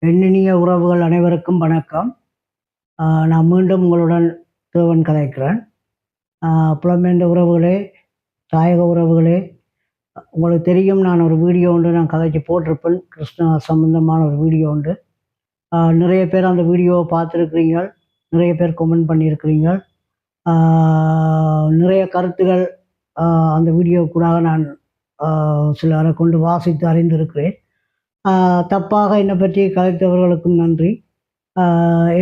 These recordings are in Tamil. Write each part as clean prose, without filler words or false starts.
எண்ணினிய உறவுகள் அனைவருக்கும் வணக்கம். நான் மீண்டும் உங்களுடன் தேவன் கதைக்கிறேன். புலம்பெயர்ந்த உறவுகளே, தாயக உறவுகளே, உங்களுக்கு தெரியும் நான் ஒரு வீடியோ உண்டு நான் கதைச்சு போட்டிருப்பேன். கிருஷ்ணா சம்பந்தமான ஒரு வீடியோ உண்டு. நிறைய பேர் அந்த வீடியோவை பார்த்துருக்கிறீங்க, நிறைய பேர் கமெண்ட் பண்ணியிருக்கிறீங்க. நிறைய கருத்துகள் அந்த வீடியோக்கூடாக நான் சிலரை கொண்டு வாசித்து அறிந்திருக்கிறேன். தப்பாக என்னை பற்றி கதைத்தவர்களுக்கும் நன்றி.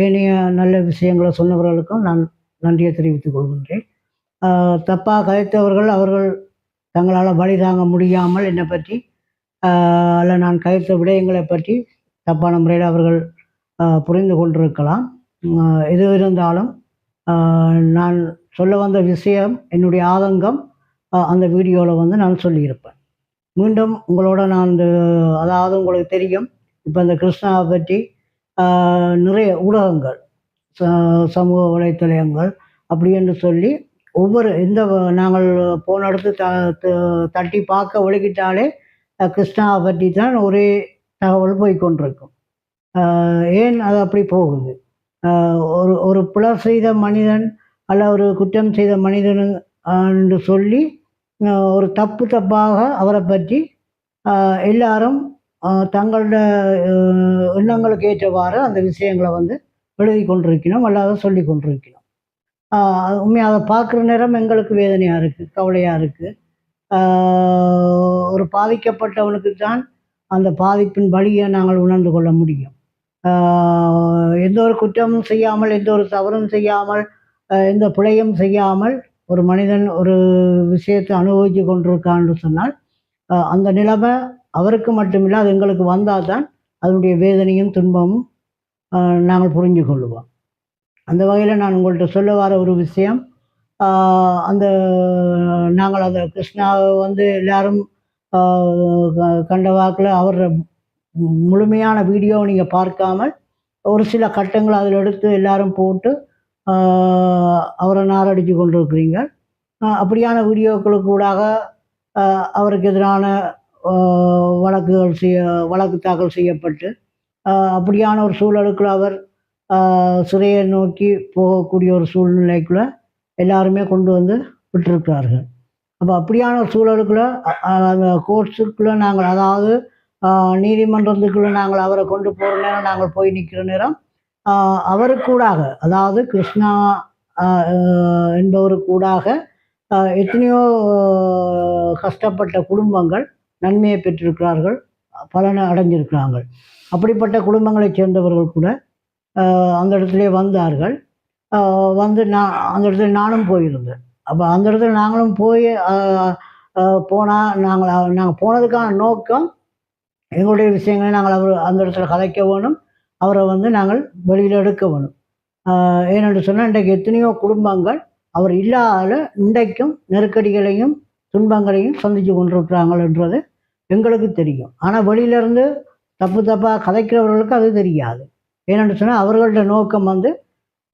ஏனைய நல்ல விஷயங்களை சொன்னவர்களுக்கும் நான் நன்றியை தெரிவித்துக் கொள்கின்றேன். தப்பாக கதைத்தவர்கள் அவர்கள் தங்களால் வழி தாங்க முடியாமல் என்னை பற்றி அல்ல நான் கதைத்த விடயங்களை பற்றி தப்பான முறையில் அவர்கள் புரிந்து கொண்டிருக்கலாம். எது இருந்தாலும் நான் சொல்ல வந்த விஷயம் என்னுடைய ஆதங்கம் அந்த வீடியோவில் வந்து நான் சொல்லியிருப்பேன். மீண்டும் உங்களோட நான் அதாவது உங்களுக்கு தெரியும், இப்போ இந்த கிருஷ்ணாவை பற்றி நிறைய ஊடகங்கள், சமூக வலைத்தளங்கள் அப்படி என்று சொல்லி ஒவ்வொரு நாங்கள் போன இடத்து தட்டி பார்க்க ஒழுகிட்டாலே கிருஷ்ணாவை பற்றி தான் ஒரே தகவல் போய்கொண்டிருக்கும். ஏன் அது அப்படி போகுது? ஒரு பிழை செய்த மனிதன் அல்ல ஒரு குற்றம் செய்த மனிதன் என்று சொல்லி ஒரு தப்பாக அவரை பற்றி எல்லாரும் தங்களோட எண்ணங்களுக்கு ஏற்றவாறு அந்த விஷயங்களை வந்து எழுதி கொண்டிருக்கணும், அல்லாத சொல்லி கொண்டிருக்கணும். உண்மையாக அதை பார்க்குற நேரம் எங்களுக்கு வேதனையாக இருக்குது, கவலையாக இருக்குது. ஒரு பாதிக்கப்பட்டவனுக்கு தான் அந்த பாதிப்பின் வழியை நாங்கள் உணர்ந்து கொள்ள முடியும். எந்த ஒரு குற்றமும் செய்யாமல், எந்த ஒரு தவறும் செய்யாமல், எந்த பிழையும் செய்யாமல் ஒரு மனிதன் ஒரு விஷயத்தை அனுபவித்து கொண்டிருக்கான்னு சொன்னால் அந்த நிலைமை அவருக்கு மட்டுமில்லை, அது எங்களுக்கு வந்தால் தான் அதனுடைய வேதனையும் துன்பமும் நாங்கள் புரிஞ்சு கொள்ளுவோம். அந்த வகையில் நான் உங்கள்கிட்ட சொல்ல வர ஒரு விஷயம், அந்த நாங்கள் அந்த கிருஷ்ணாவை வந்து எல்லாரும் கண்ட வாக்கில் அவர் முழுமையான வீடியோவை நீங்கள் பார்க்காமல் ஒரு சில கட்டங்கள் அதில் எடுத்து எல்லாரும் போட்டு அவரை நாரடித்து கொண்டிருக்கிறீங்க. அப்படியான வீடியோக்களுக்கு ஊடாக அவருக்கு எதிரான வழக்கு தாக்கல் செய்யப்பட்டு அப்படியான ஒரு சூழலுக்குள்ள அவர் சிறையை நோக்கி போகக்கூடிய ஒரு சூழ்நிலைக்குள்ள எல்லாருமே கொண்டு வந்து விட்டிருக்கிறார்கள். அப்போ அப்படியான ஒரு சூழலுக்குள்ள அந்த கோர்ட்ஸுக்குள்ளே நாங்கள், அதாவது நீதிமன்றத்துக்குள்ளே நாங்கள் அவரை கொண்டு போகிற நேரம், நாங்கள் போய் நிற்கிற நேரம் அவருக்கூடாக, அதாவது கிருஷ்ணா என்பவருக்கூடாக எத்தனையோ கஷ்டப்பட்ட குடும்பங்கள் நன்மையை பெற்றிருக்கிறார்கள், பலனை அடைஞ்சிருக்கிறார்கள். அப்படிப்பட்ட குடும்பங்களைச் சேர்ந்தவர்கள் கூட அந்த இடத்துலேயே வந்தார்கள். வந்து அந்த இடத்துல நானும் போயிருந்தேன். அப்போ அந்த இடத்துல நாங்களும் போய் போனால் நாங்கள் போனதுக்கான நோக்கம் எங்களுடைய விஷயங்களை நாங்கள் அந்த இடத்துல கலைக்க வேணும், அவரை வந்து நாங்கள் வெளியில் எடுக்க வேணும். ஏனென்று சொன்னால் இன்றைக்கு எத்தனையோ குடும்பங்கள் அவர் இல்லாத இன்றைக்கும் நெருக்கடிகளையும் துன்பங்களையும் சந்தித்து கொண்டிருக்கிறாங்கன்றது எங்களுக்கு தெரியும். ஆனால் வெளியிலேருந்து தப்பாக கதைக்கிறவர்களுக்கு அது தெரியாது. ஏனென்று சொன்னால் அவர்களோட நோக்கம் வந்து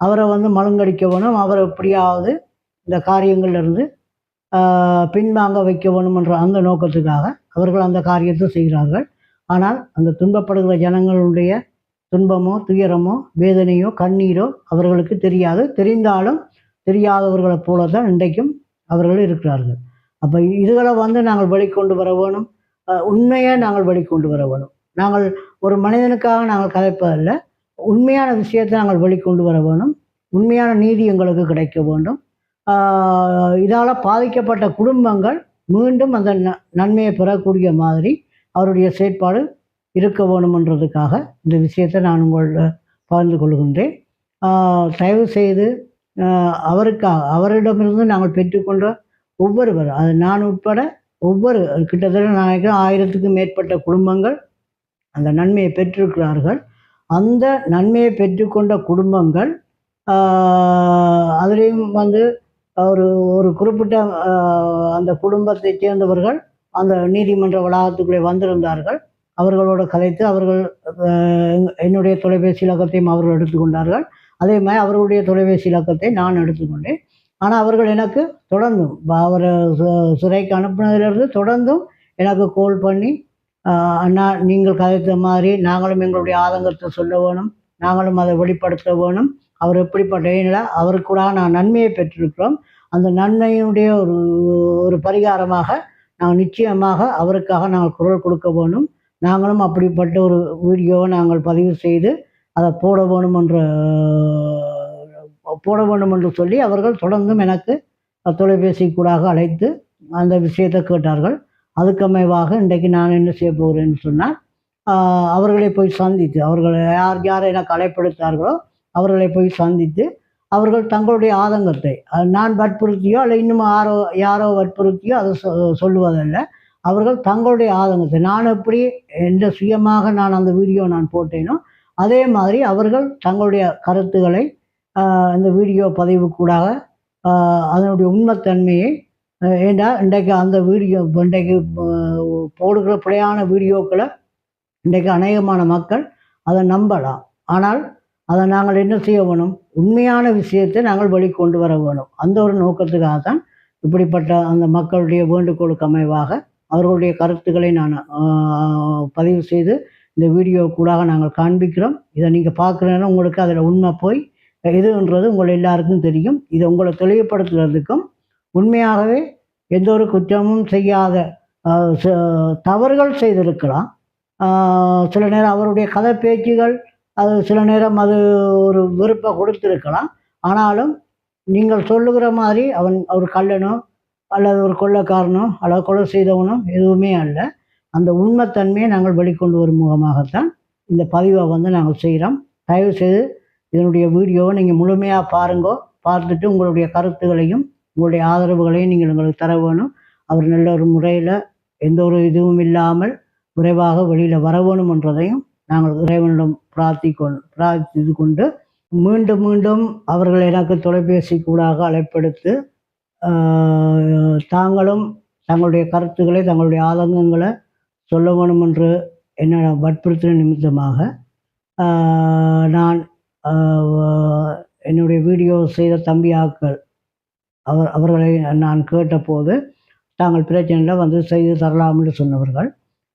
அவரை வந்து மழுங்கடிக்க வேணும், அவரை எப்படியாவது இந்த காரியங்கள்லேருந்து பின்வாங்க வைக்க வேணுமென்ற அந்த நோக்கத்துக்காக அவர்கள் அந்த காரியத்தை செய்கிறார்கள். ஆனால் அந்த துன்பப்படுகிற ஜனங்களுடைய துன்பமோ துயரமோ வேதனையோ கண்ணீரோ அவர்களுக்கு தெரியாது. தெரிந்தாலும் தெரியாதவர்களைப் போல தான் இன்றைக்கும் அவர்கள் இருக்கிறார்கள். அப்போ இதுகளை வந்து நாங்கள் வெளிக்கொண்டு வர வேணும், உண்மையை நாங்கள் வெளிக்கொண்டு வர வேணும். நாங்கள் ஒரு மனிதனுக்காக நாங்கள் கதைப்பதில்லை, உண்மையான விஷயத்தை நாங்கள் வெளிக்கொண்டு வர வேணும், உண்மையான நீதி எங்களுக்கு கிடைக்க வேண்டும். இதால் பாதிக்கப்பட்ட குடும்பங்கள் மீண்டும் அந்த நன்மையை பெறக்கூடிய மாதிரி அவருடைய செயற்பாடு இருக்க வேணுமென்றதுக்காக இந்த விஷயத்தை நான் உங்களோட பகிர்ந்து கொள்கின்றேன். தயவு செய்து அவரிடமிருந்து நாங்கள் பெற்றுக்கொண்ட ஒவ்வொருவர், அது நான் உட்பட ஒவ்வொரு கிட்டத்தட்ட நான் 1000க்கும் மேற்பட்ட குடும்பங்கள் அந்த நன்மையை பெற்றிருக்கிறார்கள். அந்த நன்மையை பெற்றுக்கொண்ட குடும்பங்கள் அதுலேயும் வந்து ஒரு குறிப்பிட்ட அந்த குடும்பத்தை சேர்ந்தவர்கள் அந்த நீதிமன்ற வளாகத்துக்குள்ளே வந்திருந்தார்கள். அவர்களோடு கதைத்து அவர்கள் என்னுடைய தொலைபேசி இலக்கத்தையும் அவர்கள் எடுத்துக்கொண்டார்கள். அதே மாதிரி அவர்களுடைய தொலைபேசி இலக்கத்தை நான் எடுத்துக்கொண்டேன். ஆனால் அவர்கள் எனக்கு தொடர்ந்தும் அவரை சிறைக்கு அனுப்பினதிலிருந்து தொடர்ந்தும் எனக்கு கால் பண்ணி அண்ணா நீங்கள் கதைத்த மாதிரி நாங்களும் எங்களுடைய ஆதங்கத்தை சொல்ல வேணும், நாங்களும் அதை வெளிப்படுத்த வேணும். அவர் எப்படிப்பட்ட ஏனில் அவருக்கு கூட நான் நன்மையை பெற்றிருக்கிறோம். அந்த நன்மையினுடைய ஒரு ஒரு பரிகாரமாக நாங்கள் நிச்சயமாக அவருக்காக நாங்கள் குரல் கொடுக்க வேணும். நாங்களும் அப்படிப்பட்ட ஒரு வீடியோவை நாங்கள் பதிவு செய்து அதை போட வேணும் என்று சொல்லி அவர்கள் தொடர்ந்தும் எனக்கு தொலைபேசி கூடாக அழைத்து அந்த விஷயத்தை கேட்டார்கள். அதுக்கமைவாக இன்றைக்கு நான் என்ன செய்ய போகிறேன்னு சொன்னால், அவர்களை போய் சந்தித்து, அவர்கள் யார் எனக்கு அழைப்படுத்தார்களோ அவர்களை போய் சந்தித்து அவர்கள் தங்களுடைய ஆதங்கத்தை நான் வற்புறுத்தியோ அல்ல இன்னும் யாரோ வற்புறுத்தியோ அதை சொல்லுவதல்ல. அவர்கள் தங்களுடைய ஆதங்கத்தை நான் எப்படி எந்த சுயமாக நான் அந்த வீடியோ நான் போட்டேனோ அதே மாதிரி அவர்கள் தங்களுடைய கருத்துக்களை இந்த வீடியோ பதிவு கூடாக அதனுடைய உண்மைத்தன்மையை ஏண்டா இன்றைக்கு அந்த வீடியோ இன்றைக்கு போடுகிற பிழையான வீடியோக்களை இன்றைக்கு அநேகமான மக்கள் அதை நம்பலாம். ஆனால் அதை நாங்கள் என்ன செய்ய வேணும், உண்மையான விஷயத்தை நாங்கள் வெளிக்கொண்டு வர வேணும். அந்த ஒரு நோக்கத்துக்காக தான் இப்படிப்பட்ட அந்த மக்களுடைய வேண்டுகோளுக்கு அமைவாக அவர்களுடைய கருத்துக்களை நான் பதிவு செய்து இந்த வீடியோ கூடாக நாங்கள் காண்பிக்கிறோம். இதை நீங்கள் பார்க்குறேன்னா உங்களுக்கு அதில் உண்மை போய் எதுன்றது உங்கள் எல்லாருக்கும் தெரியும். இதை உங்களை தெளிவுபடுத்துறதுக்கும் உண்மையாகவே எந்த ஒரு குற்றமும் செய்யாத தவறுகள் செய்திருக்கலாம். சில நேரம் அவருடைய கதை பேச்சுகள் அது சில நேரம் அது ஒரு வெறுப்பை கொடுத்திருக்கலாம். ஆனாலும் நீங்கள் சொல்லுகிற மாதிரி அவன் ஒரு கள்ளனோ அல்லது ஒரு கொள்ளைக்காரனோ அல்லது கொலை செய்தவனோ எதுவுமே அல்ல. அந்த உண்மைத்தன்மையை நாங்கள் வெளிக்கொண்டு வரும் முகமாகத்தான் இந்த பதிவை நாங்கள் செய்கிறோம். தயவுசெய்து இதனுடைய வீடியோவை நீங்கள் முழுமையாக பாருங்கோ. பார்த்துட்டு உங்களுடைய கருத்துக்களையும் உங்களுடைய ஆதரவுகளையும் நீங்கள் எங்களுக்கு தர வேணும். அவர் நல்ல ஒரு முறையில் எந்த ஒரு இதுவும் இல்லாமல் விரைவாக வெளியில் வர வேணும் என்றதையும் நாங்கள் இறைவனிடம் பிரார்த்தித்து கொண்டு மீண்டும் மீண்டும் அவர்கள் எனக்கு தொலைபேசி கூடாக அழைப்படுத்து தாங்களும் தங்களுடைய கருத்துக்களை தங்களுடைய ஆதங்கங்களை சொல்ல வேணும் என்று என்ன வற்புறுத்தின நிமித்தமாக நான் என்னுடைய வீடியோ செய்த தம்பியாக்கள் அவர்களை நான் கேட்டபோது தாங்கள் பிரச்சனையில் செய்து தரலாம் என்று சொன்னவர்கள்.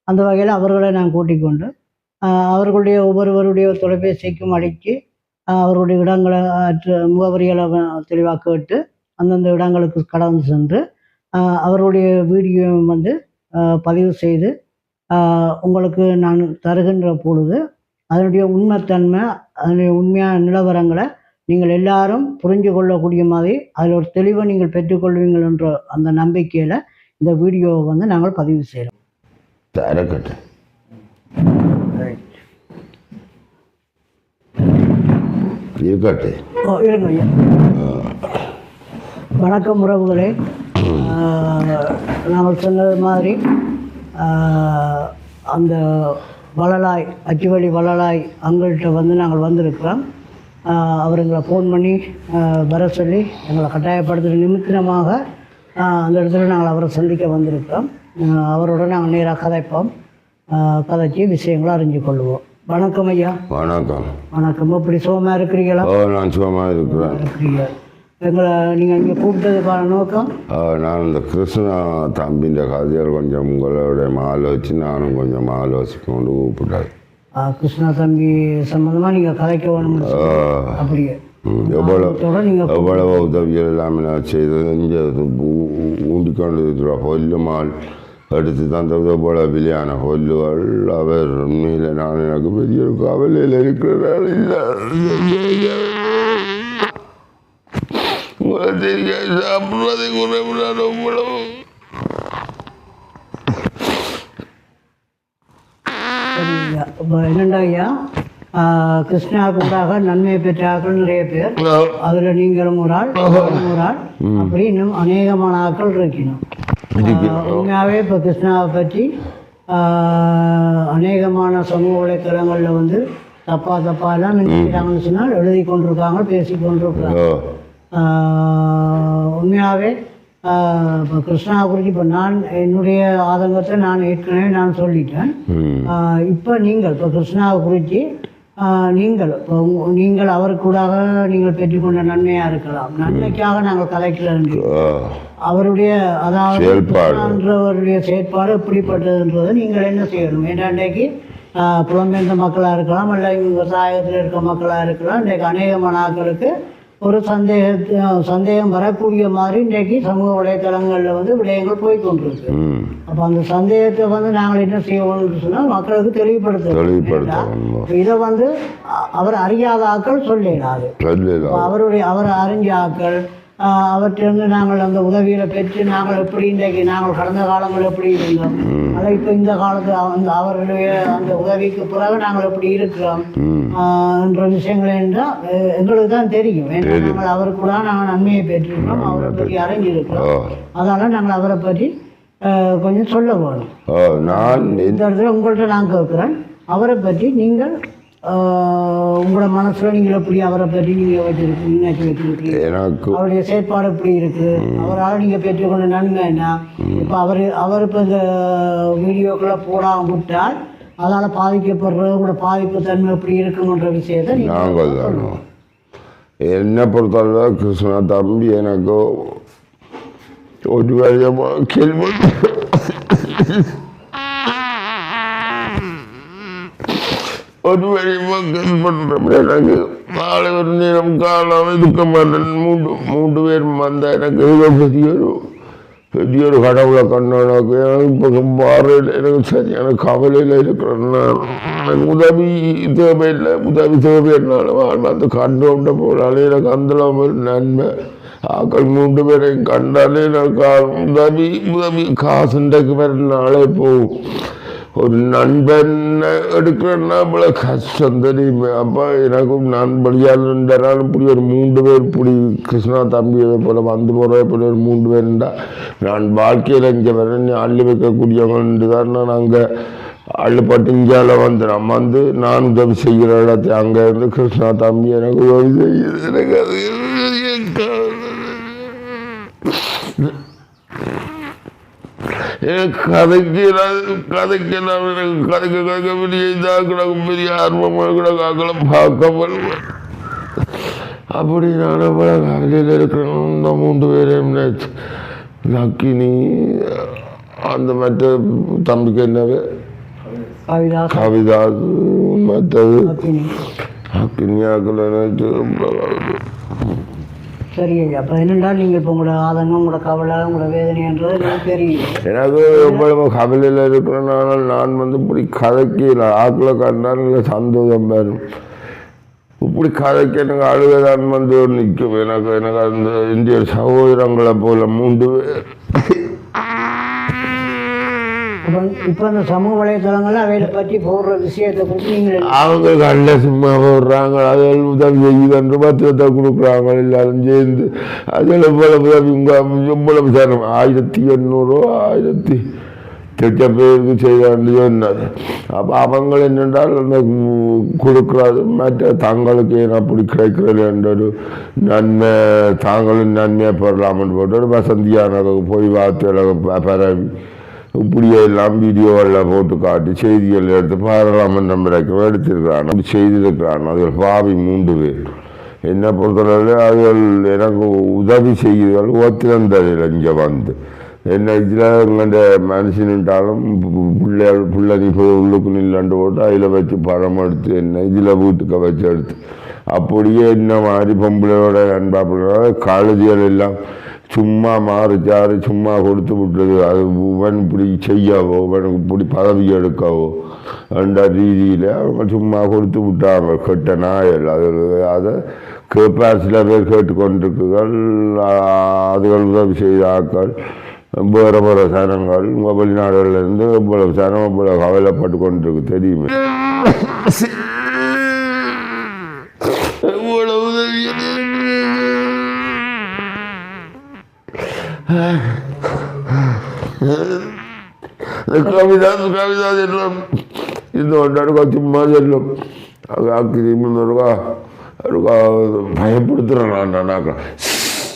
அந்த வகையில் அவர்களை நான் கூட்டிக் கொண்டு அவர்களுடைய ஒவ்வொருவருடைய தொலைபேசிக்கும் அடித்து அவர்களுடைய இடங்களை முகவரிகளை தெளிவாக கேட்டு அந்தந்த இடங்களுக்கு கடந்து சென்று அவர்களுடைய வீடியோ பதிவு செய்து உங்களுக்கு நான் தருகின்ற பொழுது அதனுடைய உண்மைத்தன்மை அதனுடைய உண்மையான நிலவரங்களை நீங்கள் எல்லாரும் புரிஞ்சு கொள்ளக்கூடிய மாதிரி அதில் ஒரு தெளிவை நீங்கள் பெற்றுக்கொள்வீங்கள் என்ற அந்த நம்பிக்கையில் இந்த வீடியோவை நாங்கள் பதிவு செய்கிறோம். இருங்க ஐயா. வணக்கம் உறவுகளே. நாங்கள் சொன்னது மாதிரி அந்த வளலாய் அச்சுவழி வளலாய் அவங்கள்ட்ட நாங்கள் வந்திருக்கிறோம். அவருங்களை ஃபோன் பண்ணி வர சொல்லி எங்களை கட்டாயப்படுத்துகிற நிமித்தமாக அந்த இடத்துல நாங்கள் அவரை சந்திக்க வந்திருக்கிறோம். அவரோட நாங்கள் நேராக கதைச்சி விஷயங்களை அறிஞ்சு கொள்வோம். வணக்கம் ஐயா. வணக்கம். வணக்கம். எப்படி சுகமாக இருக்கிறீங்களா? நான் சுகமாக இருக்கிறேன். எங்களை நீங்கள் இங்கே கூப்பிட்டதுக்கான நோக்கம், நான் இந்த கிருஷ்ணா தம்பின்ற கதையில் கொஞ்சம் உங்களுடைய ஆலோசி நானும் கொஞ்சம் ஆலோசிக்க கொண்டு கூப்பிட்டாரு. கிருஷ்ணா தம்பி சம்பந்தமாக நீங்கள் கதைக்க வேணும் அப்படியே எவ்வளவு உதவிகள் எல்லாமே நான் செய்தது இங்கே ஊண்டிக்கொண்டு இருக்கிற கொல்லுமால் எடுத்து தந்தது போல வெளியான கொல்லுகள் அவர் உண்மையில் நான் எனக்கு பெரிய கவலையில் இருக்கிறார். சாப்பிடுவதை குறைவிடாத உங்களவு என்னண்டா ஐயா, கிருஷ்ணாவுக்காக நன்மை பெற்றார்கள் நிறைய பேர். அதில் நீங்களும் ஒரு ஆள் அப்படி இன்னும் அநேகமான ஆட்கள் இருக்கணும். உண்மையாகவே இப்போ கிருஷ்ணாவை பற்றி அநேகமான சமூக வலைத்தளங்களில் தப்பாலாம் நினைக்கிறாங்கன்னு சொன்னால் எழுதி கொண்டிருக்காங்க, பேசி கொண்டிருக்கிறாங்க. உண்மையாகவே இப்போ கிருஷ்ணாவை குறித்து இப்போ நான் என்னுடைய ஆதங்கத்தை நான் ஏற்கனவே நான் சொல்லிட்டேன். இப்போ நீங்கள் இப்போ கிருஷ்ணாவை குறித்து நீங்கள் அவருக்கூடாக நீங்கள் பெற்றுக்கொண்ட நன்மையாக இருக்கலாம். நன்மைக்காக நாங்கள் கலைக்கல. அவருடைய அதாவது செயற்பாடு எப்படிப்பட்டதுன்றதை நீங்கள் என்ன செய்யணும். ஏன்னா இன்றைக்கு புலம்பெயர்ந்த மக்களாக இருக்கலாம், இல்லை விவசாயத்தில் இருக்க மக்களாக இருக்கலாம். இன்றைக்கு அநேகமான ஆட்களுக்கு ஒரு சந்தேகம் வரக்கூடிய மாதிரி இன்றைக்கு சமூக வலைத்தளங்களில் விடயங்கள் போய்கொண்டிருக்கு. அப்போ அந்த சந்தேகத்தை நாங்கள் என்ன செய்யணும்னு சொன்னால் மக்களுக்கு தெளிவுபடுத்தணும். இதை அவர் அறியாத ஆட்கள் சொல்லிடாது. அவர் அறிஞ்ச ஆட்கள் அவற்றிலிருந்து நாங்கள் அந்த உதவிகளை பெற்று நாங்கள் எப்படி இன்றைக்கு நாங்கள் கடந்த காலங்கள் எப்படி இருந்தோம், ஆனால் இப்போ இந்த காலத்தில் அவர்களுடைய அந்த உதவிக்கு பிறகு நாங்கள் எப்படி இருக்கிறோம் என்ற விஷயங்கள் என்றால் எங்களுக்கு தான் தெரியும். ஏன்னா நாங்கள் அவருக்குள்ள நாங்கள் நன்மையை பெற்றிருக்கிறோம், அவரை பற்றி அறிஞ்சிருக்கிறோம். அதனால் நாங்கள் அவரை பற்றி கொஞ்சம் சொல்ல வேணும். இந்த இடத்துல உங்கள்கிட்ட நான் கேட்குறேன், அவரை பற்றி நீங்கள் உங்களோட மனசுல நீங்கள் எப்படி அவரை பற்றி நீங்கள் வச்சிருக்கீங்க, அவருடைய செயற்பாடு எப்படி இருக்கு, அவரால் நீங்கள் பெற்றுக்கொண்ட நன்மை என்ன. இப்போ அவர் இப்போ இந்த வீடியோக்களை போடாமல் விட்டால் அதால் பாதிக்கப்படுறது உங்களோட பாதிப்பு தன்மை எப்படி இருக்குன்ற விஷயத்தை நீங்கள் என்னை பொறுத்தவரை கிருஷ்ணா தம்பி எனக்கு ஒரு வழியமாக கேள்வி ஒரு வழியாக எனக்கு நாளை ஒரு நேரம் காலம் இருக்க மாட்டேன். மூன்று பேர் வந்தால் எனக்கு பெரிய ஒரு கடவுளை கண்ணானாக்கு இப்போ மாறையில் எனக்கு சரியான கவலையில் இருக்கிறேன். உதவி தேவையில்லை, உதவி தேவையினாலும் அந்த கண்டோண்ட போனாலே எனக்கு அந்த நன்மை. ஆக்கள் மூன்று பேரையும் கண்டாலே எனக்கு உதவி காசுண்டக்கு வேறு நாளே போகும். ஒரு நண்பன் எடுக்கிறேன்னா இவ்வளோ கஷ்டம் தெரியுமே. அப்போ எனக்கும் நான் வழியாளர் இப்படி ஒரு மூன்று பேர் இப்படி கிருஷ்ணா தம்பியை போல் வந்து போகிற இப்படி ஒரு மூன்று பேர் இருந்தால் நான் வாழ்க்கையில் இங்கே வரேன் அள்ளி வைக்கக்கூடியவங்க தான். நான் அங்கே அள்ளுப்பட்டு இந்தியாவில் வந்து நான் உதவி செய்கிற இடத்தை அங்கே இருந்து கிருஷ்ணா தம்பி எனக்கு உதவி செய்யுது. எனக்கு அது கதைக்கெல்லாம் எனக்கு கதைக்க பெரிய இதாக கிடக்கும், பெரிய ஆர்வமாக கிடக்காக்களை பார்க்க வருவேன். அப்படி நான் பல கவலையில் இருக்கிறேன். இந்த மூன்று பேரையும் லக்கினி அந்த மற்ற தம்பிக்கு என்னவே கவிதா மற்றது அக்கினியாக்கள் நினைச்சு சரி. அப்போ என்னென்றால் நீங்கள் இப்போ உங்களோட ஆதங்கம், உங்களோட கவலை, உங்களோட வேதனைன்றது எனக்கு தெரியும். எனக்கு எவ்வளவு கவலையில் இருக்கிறனால நான் இப்படி கதைக்கல. ஆக்களை கண்டால் இல்லை சந்தோஷம் வரும். இப்படி கதைக்கு எனக்கு அழுகதான் நிற்கும். எனக்கு அந்த இந்திய சகோதரங்களை போல மூன்று பேர். இப்போ அந்த சமூக வலைத்தளங்கள்ல அவைகளை பற்றி போடுற விஷயத்தை குறித்து நீங்கள் அவங்க கண்ட சும்மா போடுறாங்க. அதில் உதவி செய்யுதுன்ற பத்திரத்தை கொடுக்குறாங்க எல்லாரும் சேர்ந்து. அதில் இவ்வளவு உதவி இவ்வளவு சேரம் 1800 1000 பேருக்கு செய்தான்னு சொன்னது. அப்போ அவங்க என்னென்றால் அந்த கொடுக்குறது மற்ற தங்களுக்கு ஏன் அப்படி கிடைக்கிறது என்ற ஒரு நன்மை, தாங்களும் நன்மையை பெறலாம்னு போட்டு ஒரு வசந்தியான போய் வார்த்தைகளை பரவி இப்படியே எல்லாம் வீடியோவில் போட்டு காட்டி செய்திகள் எடுத்து பாராளுமன்றம் வரைக்கும் எடுத்திருக்கிறான், அப்படி செய்திருக்கிறான். அதில் பாவி மூன்று பேர். என்னை பொறுத்தவரை அதுகள் எனக்கு உதவி செய்யுதல் ஒத்திருந்ததில் இங்கே வந்து என்ன இதில் எங்கள்ட மனுஷனுட்டாலும் பிள்ளை நீ உள்ளுக்கு நில்லாண்டு போட்டு அதில் வச்சு பழம் எடுத்து என்ன இதில் வீட்டுக்கு வச்சு எடுத்து அப்படியே என்ன மாதிரி பொம்பளையோட அன்பா பிள்ளை கழுதிகள் எல்லாம் சும்மா மாறிச்சாரு சும்மா கொடுத்து விட்டுறது. அது இவன் இப்படி செய்யவோ இவனுக்கு இப்படி பதவி எடுக்கவோ என்ற ரீதியில் அவங்க சும்மா கொடுத்து விட்டாங்க. கெட்ட நாயல் அதை கேட்பார் சில பேர் கேட்டுக்கொண்டிருக்குகள். அதுகள் உதவி செய்த ஆக்கள் வேறு வேறு சனங்கள் வெளிநாடுகளிலிருந்து இவ்வளவு சனம் இவ்வளவு கவலைப்பட்டு கொண்டிருக்கு தெரியுமே. இவ்வளவு உதவி கவிதா செல்லும் இந்த ஒன்றாருக்கா சும்மா செல்லும் ஆக்கிரிமிருக்கா பயப்படுத்துகிறேன் நானாக்கா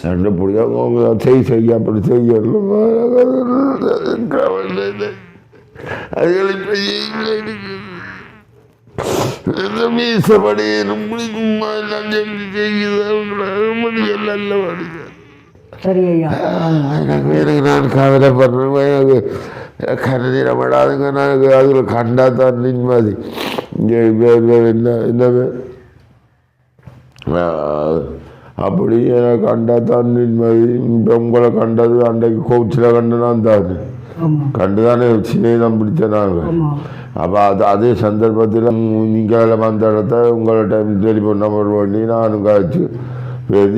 ரெண்டு பிடிக்காங்க செய்ய அப்படி செய்யணும். அதுகளை மீசப்படி சும்மா எல்லாம் செய்யுது நல்ல வழிங்க. சரி ஐயா. எனக்கு நான் கவலைப்படுறேன். எனக்கு கருதிடப்படாதுங்க. எனக்கு அதில் கண்டா தான் நிம்மதி. இங்கே என்ன அப்படி எனக்கு கண்டா தான் நிம்மதி. இப்போ உங்களை கண்டது அன்றைக்கு கோச்சில் கண்டுதான் தானே கண்டுதானே சின்ன பிடிச்ச நாங்கள். அப்போ அதே சந்தர்ப்பத்தில் நீங்கள் வந்த இடத்த உங்களை டைம் டெலிஃபோன் நம்பர் பண்ணி நானும் காய்ச்சி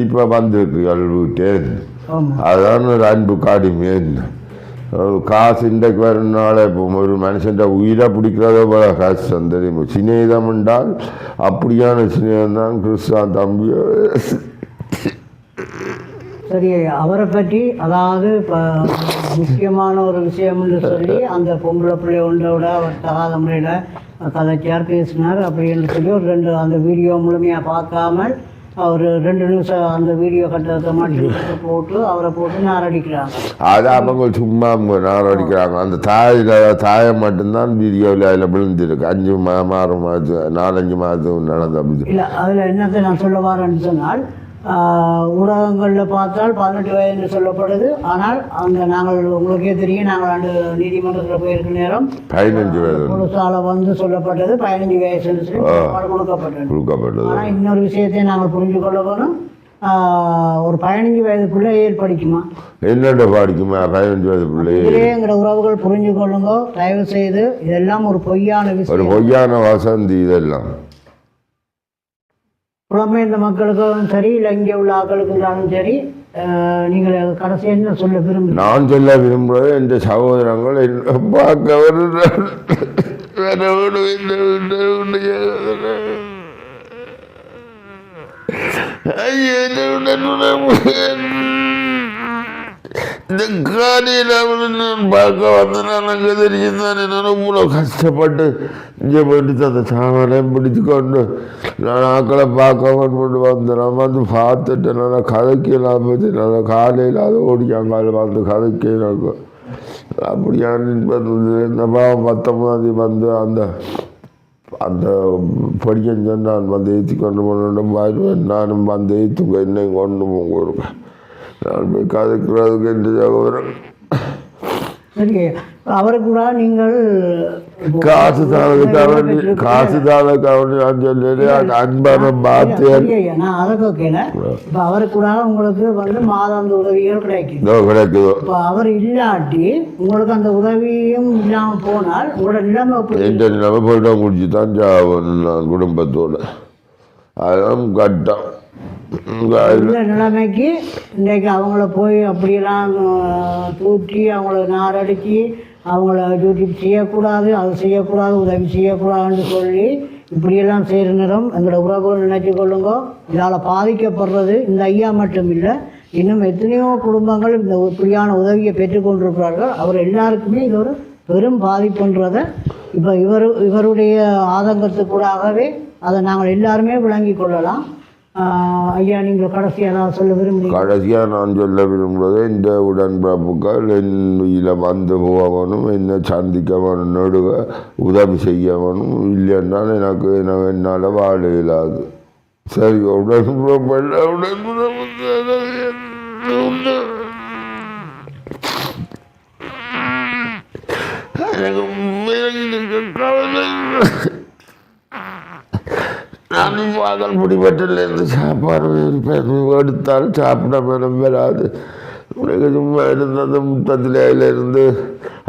இப்போ வந்துருக்கு வீட்டே. அதுதான் ஒரு அன்பு காடுமே. காசு இன்றைக்கு வரனால இப்போ ஒரு மனுஷன் உயிரை பிடிக்கிறதோ போல கஷ்டம் தெரியும். சிநேதம் என்றால் அப்படியான சிநேதம் தான் கிறிஸ்தான் தம்பியோ. சரி, அவரை பற்றி அதாவது இப்போ முக்கியமான ஒரு விஷயம்னு சொல்லி அந்த பொம்பளை பிள்ளை ஒன்றோட அவர் தகாத முறையில் கதைச்சியார் பேசினார் அப்படின்னு சொல்லி ஒரு 2 அந்த வீடியோ முழுமையாக பார்க்காமல் அவர் 2 நிமிஷம் அந்த வீடியோ கட்டத்தை மட்டும் போட்டு அவரை போட்டு நாரடிக்கிறாங்க. அது அவங்க சும்மா நாரடிக்கிறாங்க. அந்த தாயை மட்டும்தான் வீடியோவில் அதில் விழுந்துருக்கு. 5 மாதம் 6 மாதம் 4-5 மாதம் நடந்த அப்படி இல்லை. அதில் என்னத்தை நான் சொல்ல வரேன்னு சொன்னால் ஊடகங்களில் பார்த்தால் 18 வயதுன்னு சொல்லப்படுது. ஆனால் அந்த நாங்கள் உங்களுக்கே தெரியும், நாங்கள் அந்த நீதிமன்றத்தில் போயிருக்க நேரம் 15 வயது புதுசால வந்து சொல்லப்பட்டது 15 வயசுன்னு சொல்லி கொடுக்கப்பட்டது. ஆனால் இன்னொரு விஷயத்தை நாங்கள் புரிஞ்சு கொள்ள வேணும். ஒரு 15 வயது பிள்ளை ஏன் படிக்குமா? என்னென்ன படிக்குமா 15 வயது பிள்ளை? எங்களோட உறவுகள் புரிஞ்சு கொள்ளுங்க தயவு செய்து. இதெல்லாம் ஒரு பொய்யான விஷயம், ஒரு பொய்யான வசந்தி. இதெல்லாம் புலம்பெயர்ந்த மக்களுக்கும் சரி, இல்லை இங்கே உள்ள ஆக்களுக்குண்டாலும் சரி, நீங்கள் கடைசி என்ன சொல்ல விரும்புகிறேன்? நான் சொல்ல விரும்புவது இந்த சகோதரங்கள் என்ன பார்க்க இந்த காலையில் பார்க்க வந்தேன். எனக்கு தெரியும் தான் என்னால் இவ்வளோ கஷ்டப்பட்டு இங்கே போயிட்டு அந்த சாமானையும் பிடிச்சு கொண்டு நான் ஆக்களை பார்க்க கொண்டு வந்தேன். வந்து பார்த்துட்டு நல்லா கதைக்கலாம் போச்சு. நல்லா காலையில் அதை ஓடிக்காங்க வந்து கதைக்கிறாங்க. அப்படியான இந்த பாவம் 19ஆம் வந்து அந்த அந்த படிக்க நான் வந்து ஏற்றி கொண்டு போனேன். நானும் வந்து ஏற்றுங்க என்னையும் கொண்டு போங்க. நான் போய் கதைக்கிறதுக்கு என்று சகோதரன். சரி, அவரை கூட நீங்கள் காசு தாவதுக்கு நான் சொல்லி அன்பான பார்த்தேன். நான் அதை கேட்கல. இப்போ அவரு கூட உங்களுக்கு வந்து மாதாந்த உதவிகள் கிடைக்குது. இப்போ அவர் இல்லாட்டி உங்களுக்கு அந்த உதவியும் இல்லாமல் போனால் உங்களோட நிலைமை எந்த நிலைமை போயிட்டா முடிச்சு தான் நான் குடும்பத்தோட. அதெல்லாம் கட்டம். இந்த நிலைமைக்கு இன்றைக்கு அவங்கள போய் அப்படியெல்லாம் தூற்றி அவங்கள நாரடிச்சு அவங்கள டியூட்டி செய்யக்கூடாது, அது செய்யக்கூடாது, உதவி செய்யக்கூடாதுன்னு சொல்லி இப்படியெல்லாம் செய்கிற நேரம் எங்களோட உறவுகள் நினைச்சு கொள்ளுங்க. இதால் பாதிக்கப்படுறது இந்த ஐயா மட்டும் இல்லை, இன்னும் எத்தனையோ குடும்பங்கள் இந்த இப்படியான உதவியை பெற்றுக்கொண்டிருக்கிறார்கள். அவர் எல்லாருக்குமே இது ஒரு பெரும் பாதிப்புன்றதை இப்போ இவருடைய ஆதங்கத்துக்கூடாகவே அதை நாங்கள் எல்லாருமே விளங்கி கொள்ளலாம். ஐயா, நீங்கள் கடைசியாக சொல்ல விரும்புகிறீங்க? கடைசியாக நான் சொல்ல விரும்புவது இந்த உடன்பிறப்புகள் என்னில் வந்து போகணும், என்ன சந்திக்க வேணும், நடுக உதவி செய்ய வேணும். இல்லைன்னால் எனக்கு என்னால் வாழ இயலாது. சரி, உடன்பிறப்பு நானும் வாகல் பிடிபட்டிலேருந்து சாப்பாடு எடுத்தால் சாப்பிட மனம் வராது. உனக்கு சும்மா இருந்த அந்த முத்தத்தில்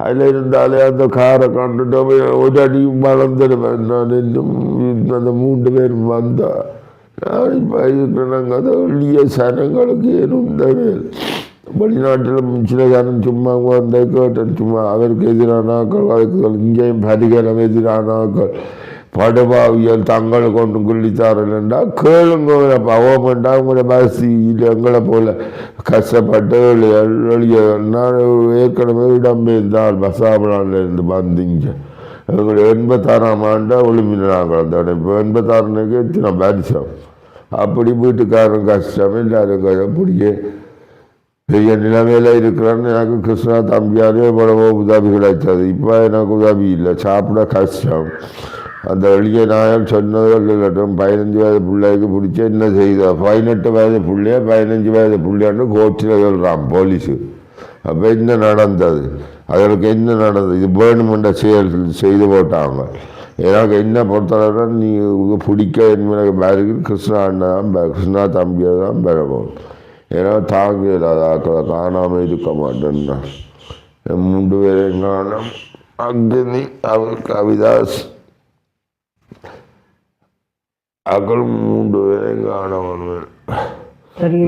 அதில் இருந்தாலே அந்த காரை கண்டுட்டோம். ஒரு அடியும் வளர்ந்துடுவேன் நான். இன்னும் அந்த 3 பேரும் வந்தால் நான் இப்போ இருக்கிறாங்க. அதை எளிய சனங்களுக்கு இந்த வெளிநாட்டில் சில ஜனம் சும்மா வந்த கேட்டேன். சும்மா அவருக்கு எதிரான ஆக்கள், அதுக்கு இங்கேயும் பரிகரம் எதிரான ஆக்கள் படுபாவியல் தங்களை கொண்டு குள்ளித்தாரா கேளுங்க. அவன்டா உங்களை பசி இல்லை எங்களை போல் கஷ்டப்பட்டு எளிய. நான் ஏற்கனவே இடம்பெயர்ந்தால் பசாபலான்லேருந்து வந்தீங்க. எங்களை 86ஆம் ஆண்டா ஒளிமினாங்க. அந்த இடம் இப்போ 86னுக்கு எத்தனை வருஷம். அப்படி வீட்டுக்காரன் கஷ்டம் எல்லாரும் அப்படியே பெரிய நிலைமையில் இருக்கிறான்னு. எனக்கு கிருஷ்ணா தம்பியாரே எவ்வளவோ உதவி கிடைச்சது. இப்போ எனக்கு உதவி இல்லை, சாப்பிட கஷ்டம். அந்த எளிய நாயர் சொன்னதுகள் இல்லட்டும் 15 வயது பிள்ளைக்கு பிடிச்சி என்ன செய்த 18 வயது பிள்ளைய 15 வயது பிள்ளையான்னு கோர்ட்டில் சொல்கிறான் போலீஸு. அப்போ என்ன நடந்தது, அதற்கு என்ன நடந்தது, இது வேணுமென்ற செயல் செய்து போட்டாங்க. எனக்கு என்ன பொறுத்தவரை நீ பிடிக்க என்பது பாருக்கு கிருஷ்ணா அண்ணன் தான் கிருஷ்ணா தம்பியை தான் பெறவும். ஏன்னா தாங்க இல்லாத ஆக்களை காணாமல் இருக்க மாட்டேன்னா 3 பேரையும் காணும். அக்னி அவர் கவிதாஸ் அக்களும் 3 பேரையும் காண வருவேன்.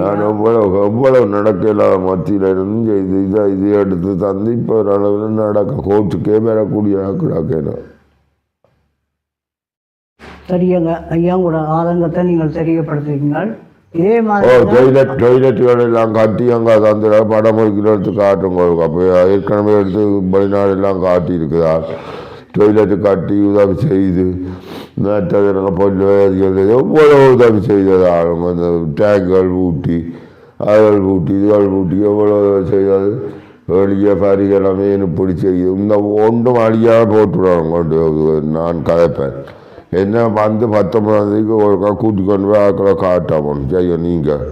நான் எவ்வளவு நடக்கல மத்தியில் இருந்து இது எடுத்து தந்து இப்போ ஓரளவில் நடக்க கோச்சுக்கே பெறக்கூடிய ஆக்கணும். சரியாங்க ஐயா, உங்களோட ஆதங்கத்தை நீங்கள் தெரியப்படுத்துவீங்கள். இதே மாதிரி டொய்லெட்டுகள் எல்லாம் கட்டி அங்கே அந்த படம் எடுத்து காட்டுங்க. அப்போ ஏற்கனவே எடுத்து வெளிநாடு எல்லாம் காட்டி இருக்குதா, டொய்லெட்டு கட்டி உதவி செய்து மற்ற பொருள் எவ்வளோ உதவி செய்தது ஆளுங்க. இந்த டேங்குகள் ஊட்டி அதுகள் ஊட்டி இதுகள் ஊட்டி எவ்வளோ செய்தது. வெளியே பரிகளமே இப்படி செய்யுது. இந்த ஒன்றும் அழியாக போட்டுவிடுவாங்க கொண்டு நான் கதைப்பேன். என்ன வந்து 19 ஒருக்கா கூட்டி கொண்டு போய் ஆக்களை காட்டாமன் செய்ய நீங்கள்.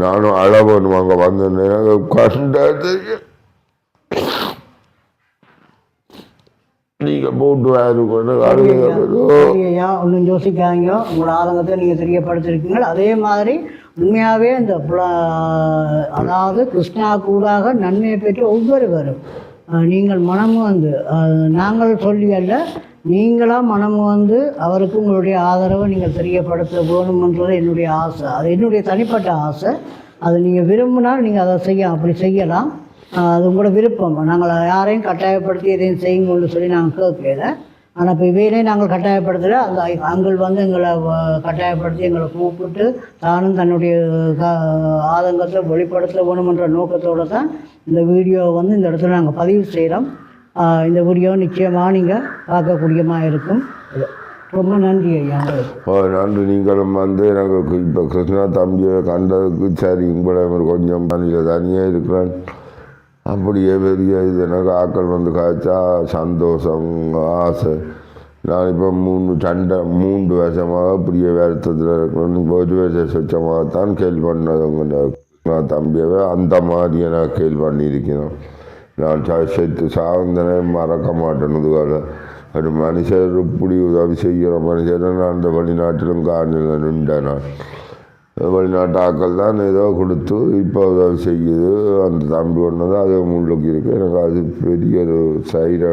நானும் அளவணும் அங்கே வந்தேன் கண்டது நீங்கள் போட்டு வேறு கொண்டு ஐயா ஒன்றும் யோசிக்காங்க. உங்களோட ஆதங்கத்தை நீங்கள் தெரியப்படுத்திருக்கீங்க. அதே மாதிரி உண்மையாகவே இந்த அதாவது கிருஷ்ணா கூடாக நன்மையை பெற்று ஒவ்வொருவரும் நீங்கள் மனமும் வந்து நாங்கள் சொல்லி அல்ல, நீங்களாக மனமும் வந்து அவருக்கு உங்களுடைய ஆதரவை நீங்கள் தெரியப்படுத்த வேணுமென்றது என்னுடைய ஆசை. அது என்னுடைய தனிப்பட்ட ஆசை. அது நீங்கள் விரும்பினால் நீங்கள் அதை அப்படி செய்யலாம். அது உங்களோட விருப்பம். நாங்கள் யாரையும் கட்டாயப்படுத்தி எதையும் செய்யுங்கன்னு சொல்லி நாங்கள் கேட்கல. ஆனால் இப்போ இவையிலே நாங்கள் கட்டாயப்படுத்தலை. அந்த அங்கள் வந்து எங்களை கட்டாயப்படுத்தி எங்களை கூப்பிட்டு தானும் தன்னுடைய ஆதங்கத்தை வெளிப்படுத்த வேணுமென்ற நோக்கத்தோடு தான் இந்த வீடியோவை வந்து இந்த இடத்துல நாங்கள் பதிவு செய்கிறோம். இந்த வீடியோ நிச்சயமாக நீங்கள் பார்க்கக்கூடியமாக இருக்கும். ரொம்ப நன்றி ஐயா. நன்றி. நீங்களும் வந்து எனக்கு இப்போ கிருஷ்ணா தம்பியை கண்டதுக்கு சரி உங்களை கொஞ்சம் தண்ணியில் தனியாக இருக்கிறேன். அப்படியே பெரிய இது எனக்கு ஆக்கள் வந்து காய்ச்சா சந்தோஷம் ஆசை. நான் இப்போ 3 வருஷமாக அப்படியே வருத்தத்தில் இருக்கணும். 1 வருஷமாகத்தான் கேள்வி பண்ணது நான் தம்பியவே அந்த மாதிரி நான் கேள்வி பண்ணியிருக்கிறேன். நான் செத்து சார்ந்தனே மறக்க மாட்டேன்னு. ஒரு மனுஷர் இப்படி உதவி செய்கிற மனுஷரை நான் அந்த வெளிநாட்டிலும் காணில் நின்றேன். நான் வெளிநாட்டு ஆக்கள் தான் ஏதோ கொடுத்து இப்போ உதவி செய்யுது. அந்த தம்பி ஒன்று தான் அது முள்ளுக்கு இருக்குது. எனக்கு அது பெரிய ஒரு சைட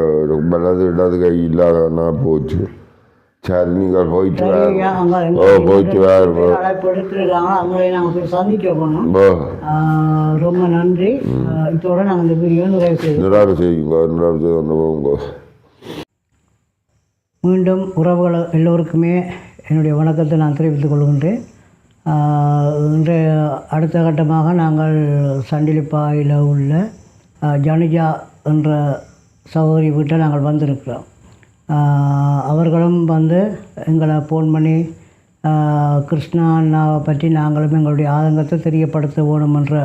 வலது இடது கை இல்லாதன்னா போச்சு. சரி நீங்கள் போயிட்டு போயிட்டு ரொம்ப நன்றி. இதோட நாங்கள் இந்த வீடியோ நிறைவு செய்யுங்க. மீண்டும் உறவுகள் எல்லோருக்குமே என்னுடைய வணக்கத்தை நான் தெரிவித்துக் கொள்கின்றேன். இன்றைய அடுத்த கட்டமாக நாங்கள் சண்டிலிப்பாயில் உள்ள ஜனுஜா என்ற சகோதரி வீட்டை நாங்கள் வந்திருக்கிறோம். அவர்களும் வந்து எங்களை ஃபோன் பண்ணி கிருஷ்ணா அண்ணாவை பற்றி நாங்களும் எங்களுடைய ஆதங்கத்தை தெரியப்படுத்த வேணுமென்ற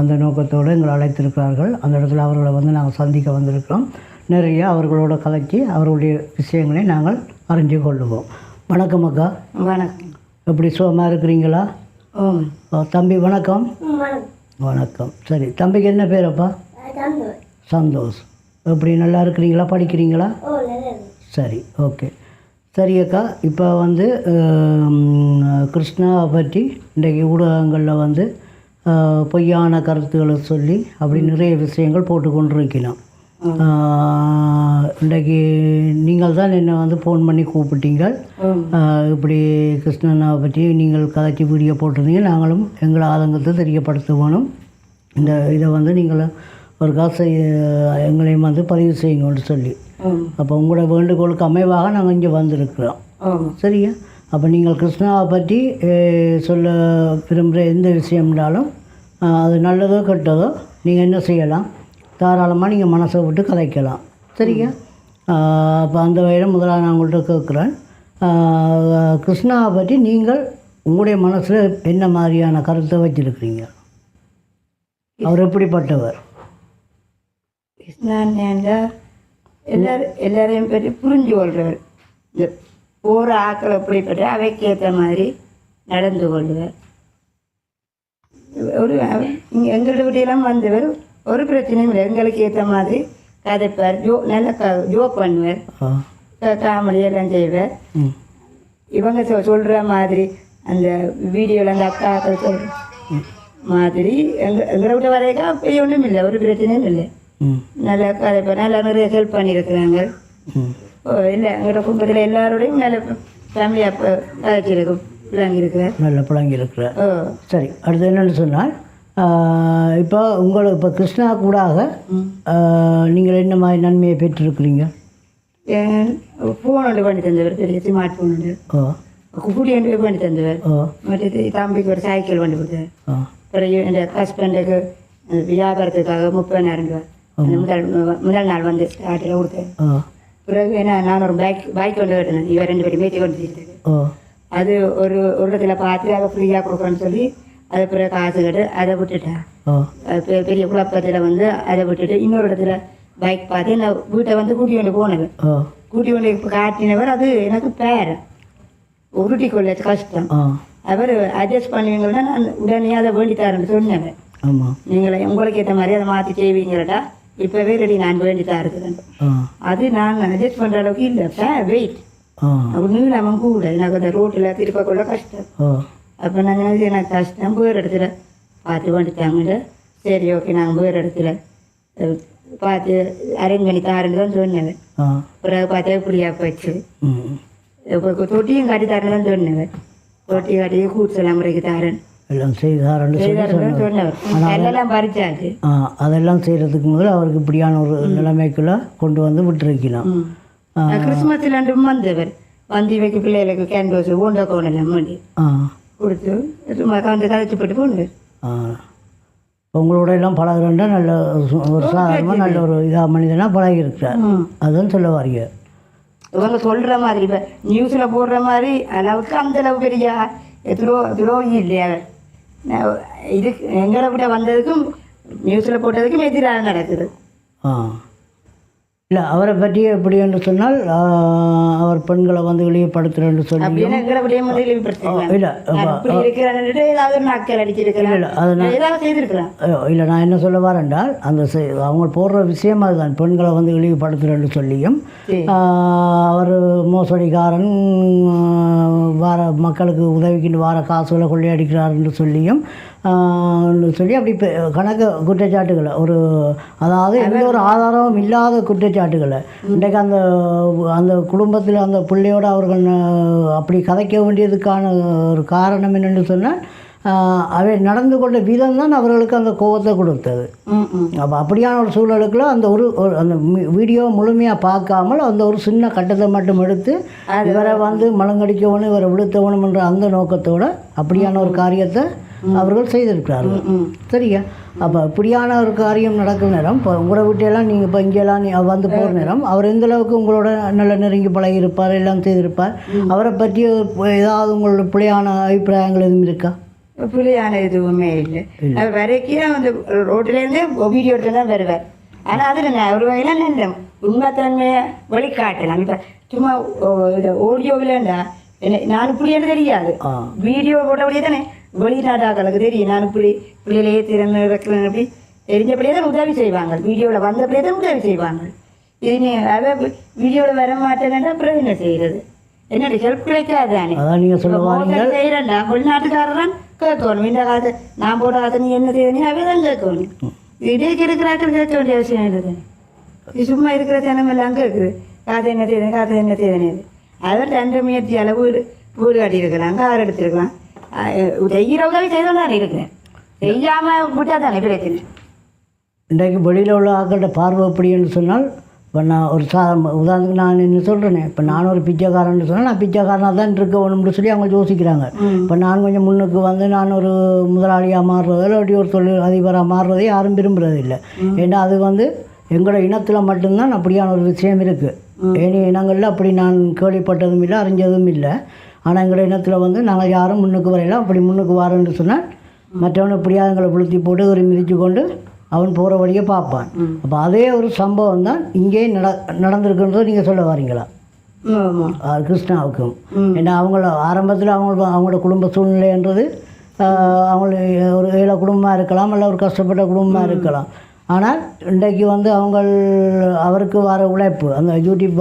அந்த நோக்கத்தோடு எங்களை அழைத்திருக்கிறார்கள். அந்த இடத்துல அவர்களை வந்து நாங்கள் சந்திக்க வந்திருக்கிறோம். நிறைய அவர்களோட கலைச்சி அவர்களுடைய விஷயங்களை நாங்கள் அறிஞ்சு கொள்ளுவோம். வணக்கம் அக்கா. வணக்கம். எப்படி சுகமாக இருக்கிறீங்களா? தம்பி வணக்கம். வணக்கம். சரி, தம்பிக்கு என்ன பேரப்பா? சந்தோஷ். எப்படி நல்லா இருக்கிறீங்களா? படிக்கிறீங்களா? சரி, ஓகே. சரி அக்கா, இப்போ வந்து கிருஷ்ணாவை பற்றி இன்றைக்கு ஊடகங்களில் வந்து பொய்யான கருத்துக்களை சொல்லி அப்படி நிறைய விஷயங்கள் போட்டு கொண்டிருக்கணும். இன்றைக்கு நீங்கள் தான் என்னை வந்து ஃபோன் பண்ணி கூப்பிட்டீங்க. இப்படி கிருஷ்ணனாவை பற்றி நீங்கள் கதைச்சி வீடியோ போட்டிருந்தீங்க. நாங்களும் எங்களை ஆதங்கத்தை தெரியப்படுத்த வேணும். இதை வந்து நீங்கள் ஒரு காசை எங்களையும் வந்து பதிவு செய்யுங்கன்னு சொல்லி அப்போ உங்களோட வேண்டுகோளுக்கு அமைவாக நாங்கள் இங்கே வந்திருக்கிறோம். சரியா? அப்போ நீங்கள் கிருஷ்ணாவை பற்றி சொல்ல விரும்புகிற எந்த விஷயம்னாலும் அது நல்லதோ கெட்டதோ நீங்கள் என்ன செய்யலாம், தாராளமாக நீங்கள் மனசை விட்டு கதைக்கலாம். சரியா? அப்போ அந்த வகையில் முதலாக நான் உங்கள்கிட்ட கேட்குறேன், கிருஷ்ணாவை பற்றி நீங்கள் உங்களுடைய மனசில் என்ன மாதிரியான கருத்தை வச்சுருக்கிறீங்க? அவர் எப்படிப்பட்டவர்? கிருஷ்ணா எல்லாரையும் பற்றி புரிஞ்சு கொள்கிறார். போகிற ஆக்கள் எப்படிப்பட்ட அவைக்கு ஏற்ற மாதிரி நடந்து கொள்வார். ஒரு எங்களோட வீட்டையெல்லாம் வந்தவர் ஒரு பிரச்சனையும் இல்லை, எங்களுக்கு ஏற்ற மாதிரி கதைப்பார், நல்ல ஜோக் பண்ணுவார், காமெடி எல்லாம் செய்வார். இவங்க சொல்கிற மாதிரி அந்த வீடியோவில் அந்த அக்காக்கள் சொல்கிற மாதிரி எங்களை விட்ட வரைக்கும் அப்படி ஒன்றும் இல்லை, ஒரு பிரச்சனையும் இல்லை. நல்லா கதைப்பார், நல்லா நிறைய ஹெல்ப் பண்ணியிருக்கிறாங்க. இல்லை எங்களோட குடும்பத்தில் எல்லாரோடையும் நல்ல ஃபேமிலியாக கதைச்சிருக்கும், பிள்ளைங்கிருக்கிறார், நல்ல பிள்ளைங்கிருக்கிறார். சரி, அடுத்து என்னென்னு சொன்னால் இப்போ உங்களுக்கு இப்போ கிருஷ்ணா கூடாக நீங்கள் என்ன மாதிரி நன்மையை பெற்றிருக்கிறீங்க? ஃபோன் ஒன்று பண்ணி தந்தவர், பெரிய ஸ்மார்ட் ஃபோன் ஒன்று குடி ஒன்று பண்ணி தந்தவர். மற்றது தம்பிக்கு ஒரு சைக்கிள் பண்ணி கொடுத்தார். பிறகு என் ஹஸ்பண்டுக்கு வியாபாரத்துக்காக 30,000 ரூபா முதல் நாள் வந்து ஸ்டார்டில் கொடுத்தேன். பிறகு நான் ஒரு பைக் கொண்டு கட்டினேன், இவர் 2 பேரும் மேய்ச்சி கொண்டு வச்சுருக்கு. அது ஒரு இடத்துல பார்த்து அதை ஃப்ரீயாக கொடுக்குறேன்னு சொல்லி அதை பிறகு காசு கட்டு அதை விட்டுட்டேன். பெரிய குழப்பத்தில் வந்து அதை விட்டுட்டு இன்னொரு இடத்துல பைக் பார்த்து நான் வீட்டை வந்து கூட்டி கொண்டு போனது. கூட்டி கொண்டு காட்டினவர் அது எனக்கு பேர் உருட்டி கொள்ள கஷ்டம். அவர் அட்ஜஸ்ட் பண்ணுவீங்கன்னா நான் உடனே அதை வேண்டி தரேன்னு சொன்னேன். நீங்களை உங்களுக்கு ஏற்ற மாதிரி அதை மாற்றி செய்வீங்கடா, இப்போவே ரெடி நான் வேண்டி தருக்குறேன். அது நான் அட்ஜஸ்ட் பண்ணுற அளவுக்கு இல்லை, வெயிட் அப்படின்னு நம்ம கூட எனக்கு அந்த ரோட்டில் திருப்பக்குள்ள கஷ்டம். அப்போ நான் நினைச்சு எனக்கு கஷ்டம், வேறு இடத்துல பார்த்து வந்துட்டாங்க. சரி ஓகே நாங்கள் வேறு இடத்துல பார்த்து அரேஞ்ச் பண்ணி தாருன்னு தான் சொன்னேன். பிறகு பார்த்தா இப்படியா போச்சு. இப்போ தொட்டியும் காட்டி தரேன்னு தான் சொன்னேன். தொட்டி காட்டி கூட்ஸ் எல்லாம் முறைக்கு தாரேன் எல்லாம் செய்தாருன்னு சொன்னவர் எல்லாம் பறிச்சாச்சு. அதெல்லாம் செய்கிறதுக்கு முதல்ல அவருக்கு இப்படியான ஒரு நிலைமைக்குள்ள கொண்டு வந்து விட்டுருக்கலாம். கிறிஸ்மஸ்ல வந்தவர் வந்து இவைக்கு பிள்ளைகளுக்கு கேன்வாஸ் ஊண்ட கோணெல்லாம் பண்ணி கொடுத்து சும்மா வந்து கதைச்சு போட்டு போண்டு உங்களோட எல்லாம் பழகிறேன்டா நல்ல ஒரு சாதாரணமாக நல்ல ஒரு இதாக மனிதனாக பழகிருக்கிறார். அதுதான் சொல்ல வாரீங்க. இவங்க சொல்கிற மாதிரி இப்போ நியூஸில் போடுற மாதிரி அளவுக்கு அந்த அளவு பெரிய துரோகி இல்லையா. இது எங்களை விட வந்ததுக்கும் நியூஸில் போட்டதுக்கும் எதிராக நடக்குது. இல்லை அவரை பற்றி எப்படி என்று சொன்னால் அவர் பெண்களை வந்து இழிவுபடுத்துறேன்னு சொல்லி இல்லை இல்லை நான் என்ன சொல்ல வரேன்டால் அந்த அவங்க போடுற விஷயம் அதுதான், பெண்களை வந்து இழிவுபடுத்துறேன்னு சொல்லியும் அவர் மோசடிக்காரன் வார மக்களுக்கு உதவிக்கிட்டு வார காசுகளை கொள்ளையடிக்கிறாருன்னு சொல்லியும் சொல்லி அப்படி கணக்கு குற்றச்சாட்டுகளை ஒரு அதாவது எந்த ஒரு ஆதாரமும் இல்லாத குற்றச்சாட்டுகளை இன்றைக்கு அந்த அந்த குடும்பத்தில் அந்த பிள்ளையோடு அவர்கள் அப்படி கதைக்க வேண்டியதுக்கான ஒரு காரணம் என்னென்னு சொன்னால் அவை நடந்து கொண்ட விதம் தான் அவர்களுக்கு அந்த கோபத்தை கொடுத்தது. அப்போ அப்படியான ஒரு சூழலுக்குள்ள அந்த ஒரு அந்த வீடியோ முழுமையாக பார்க்காமல் அந்த ஒரு சின்ன கட்டத்தை மட்டும் எடுத்து இவரை வந்து மலங்கடிக்கணும் இவரை விழுத்தவணும் என்ற அந்த நோக்கத்தோடு அப்படியான ஒரு காரியத்தை அவர்கள் செய்திருக்கிறார்கள். சரியா? அப்போ இப்படியான ஒரு காரியம் நடக்கிற நேரம் இப்போ உங்களோட வீட்டையெல்லாம் நீங்கள் இப்போ இங்கெல்லாம் வந்து போகிற நேரம் அவர் எந்த அளவுக்கு உங்களோட நல்ல நெருங்கி பழகியிருப்பார், எல்லாம் செய்திருப்பார். அவரை பற்றி ஏதாவது உங்களோட பிள்ளையான அபிப்பிராயங்கள் எதுவும் இருக்கா? பிள்ளையான எதுவுமே இல்லை. அவர் வரைக்கும் அந்த ரோட்டிலேருந்தே வீடியோ எடுத்து தான் வருவார். ஆனால் அதில் நான் ஒரு வகையில் நல்ல உண்மைத்தன்மையை வழிகாட்டலாம். இப்போ சும்மா ஆடியோவில்ண்டா நான் இப்படின்னு தெரியாது, வீடியோ போட்டபடியே தானே வெளிநாட்டாக்களுக்கு தெரியும். நான் இப்படி பிள்ளையிலேயே திறந்து வைக்கிறேன் அப்படி தெரிஞ்சபடியே தான் உதவி செய்வாங்க. வீடியோவில் வந்தபடியே தான் உதவி செய்வாங்க. இது நீ அதை வீடியோவில் வர மாட்டேன்னா அப்புறம் என்ன செய்கிறது? என்னோட ஹெல்ப் கிடைக்காது தானே செய்கிறேன்டா. வெளிநாட்டுக்காரர் தான் கேட்கணும். இந்த காசு நான் போட காசை நீ என்ன செய்ய அவே தான் கேட்கணும். இதே இருக்கிறாக்கள் கேட்க வேண்டிய அவசியம் இல்லை தானே. இது சும்மா இருக்கிற ஜனமெல்லாம் அங்கே இருக்குது. காசை என்ன செய்யுது, காசை என்ன செய்யுதுன்னு. அதில் 2 முயற்சியால் வீடு கட்டியிருக்கலாம், கார் எடுத்துருக்கலாம். செய்கிற உதவி செய்தால் இருக்கிறேன், செய்யாமல் விட்டால் தானே பிரச்சனை. இன்றைக்கு வெளியில் உள்ள ஆக்கள்கிட்ட பார்வை எப்படின்னு சொன்னால் இப்போ நான் ஒரு உதாரணத்துக்கு நான் என்ன சொல்கிறேனே, இப்போ நான் ஒரு பிச்சைக்காரன்னு சொன்னால் நான் பிச்சைக்காரனாக தான் இருக்க வேணும்னு சொல்லி அவங்க யோசிக்கிறாங்க. இப்போ நான் கொஞ்சம் முன்னுக்கு வந்து நான் ஒரு முதலாளியாக மாறுறதோ இல்லாட்டி ஒரு தொழில் அதிபராக மாறுறதே யாரும் விரும்புகிறது இல்லை. ஏன்னா அது வந்து எங்களோட இனத்தில் மட்டும்தான் அப்படியான ஒரு விஷயம் இருக்குது. ஏனி இனங்களில் அப்படி நான் கேள்விப்பட்டதும் இல்லை, அறிஞ்சதும் இல்லை. ஆனால் எங்களோட இனத்தில் வந்து நாங்கள் யாரும் முன்னுக்கு வரையில. அப்படி முன்னுக்கு வரேன்னு சொன்னால் மற்றவனை இப்படியா எங்களை புளுத்தி போட்டு ஒரு மிதித்து கொண்டு அவன் போகிற வழியை பார்ப்பான். அப்போ அதே ஒரு சம்பவம் தான் இங்கே நடந்திருக்குன்றதை நீங்கள் சொல்ல வரீங்களா? ஆமாம். கிருஷ்ணாவுக்கும். ஏன்னா ஆரம்பத்தில் அவங்களோட குடும்ப சூழ்நிலைன்றது அவங்க ஒரு ஏழை குடும்பமாக இருக்கலாம், இல்லை ஒரு கஷ்டப்பட்ட குடும்பமாக இருக்கலாம். ஆனால் இன்றைக்கு வந்து அவருக்கு வர உழைப்பு அந்த யூடியூப்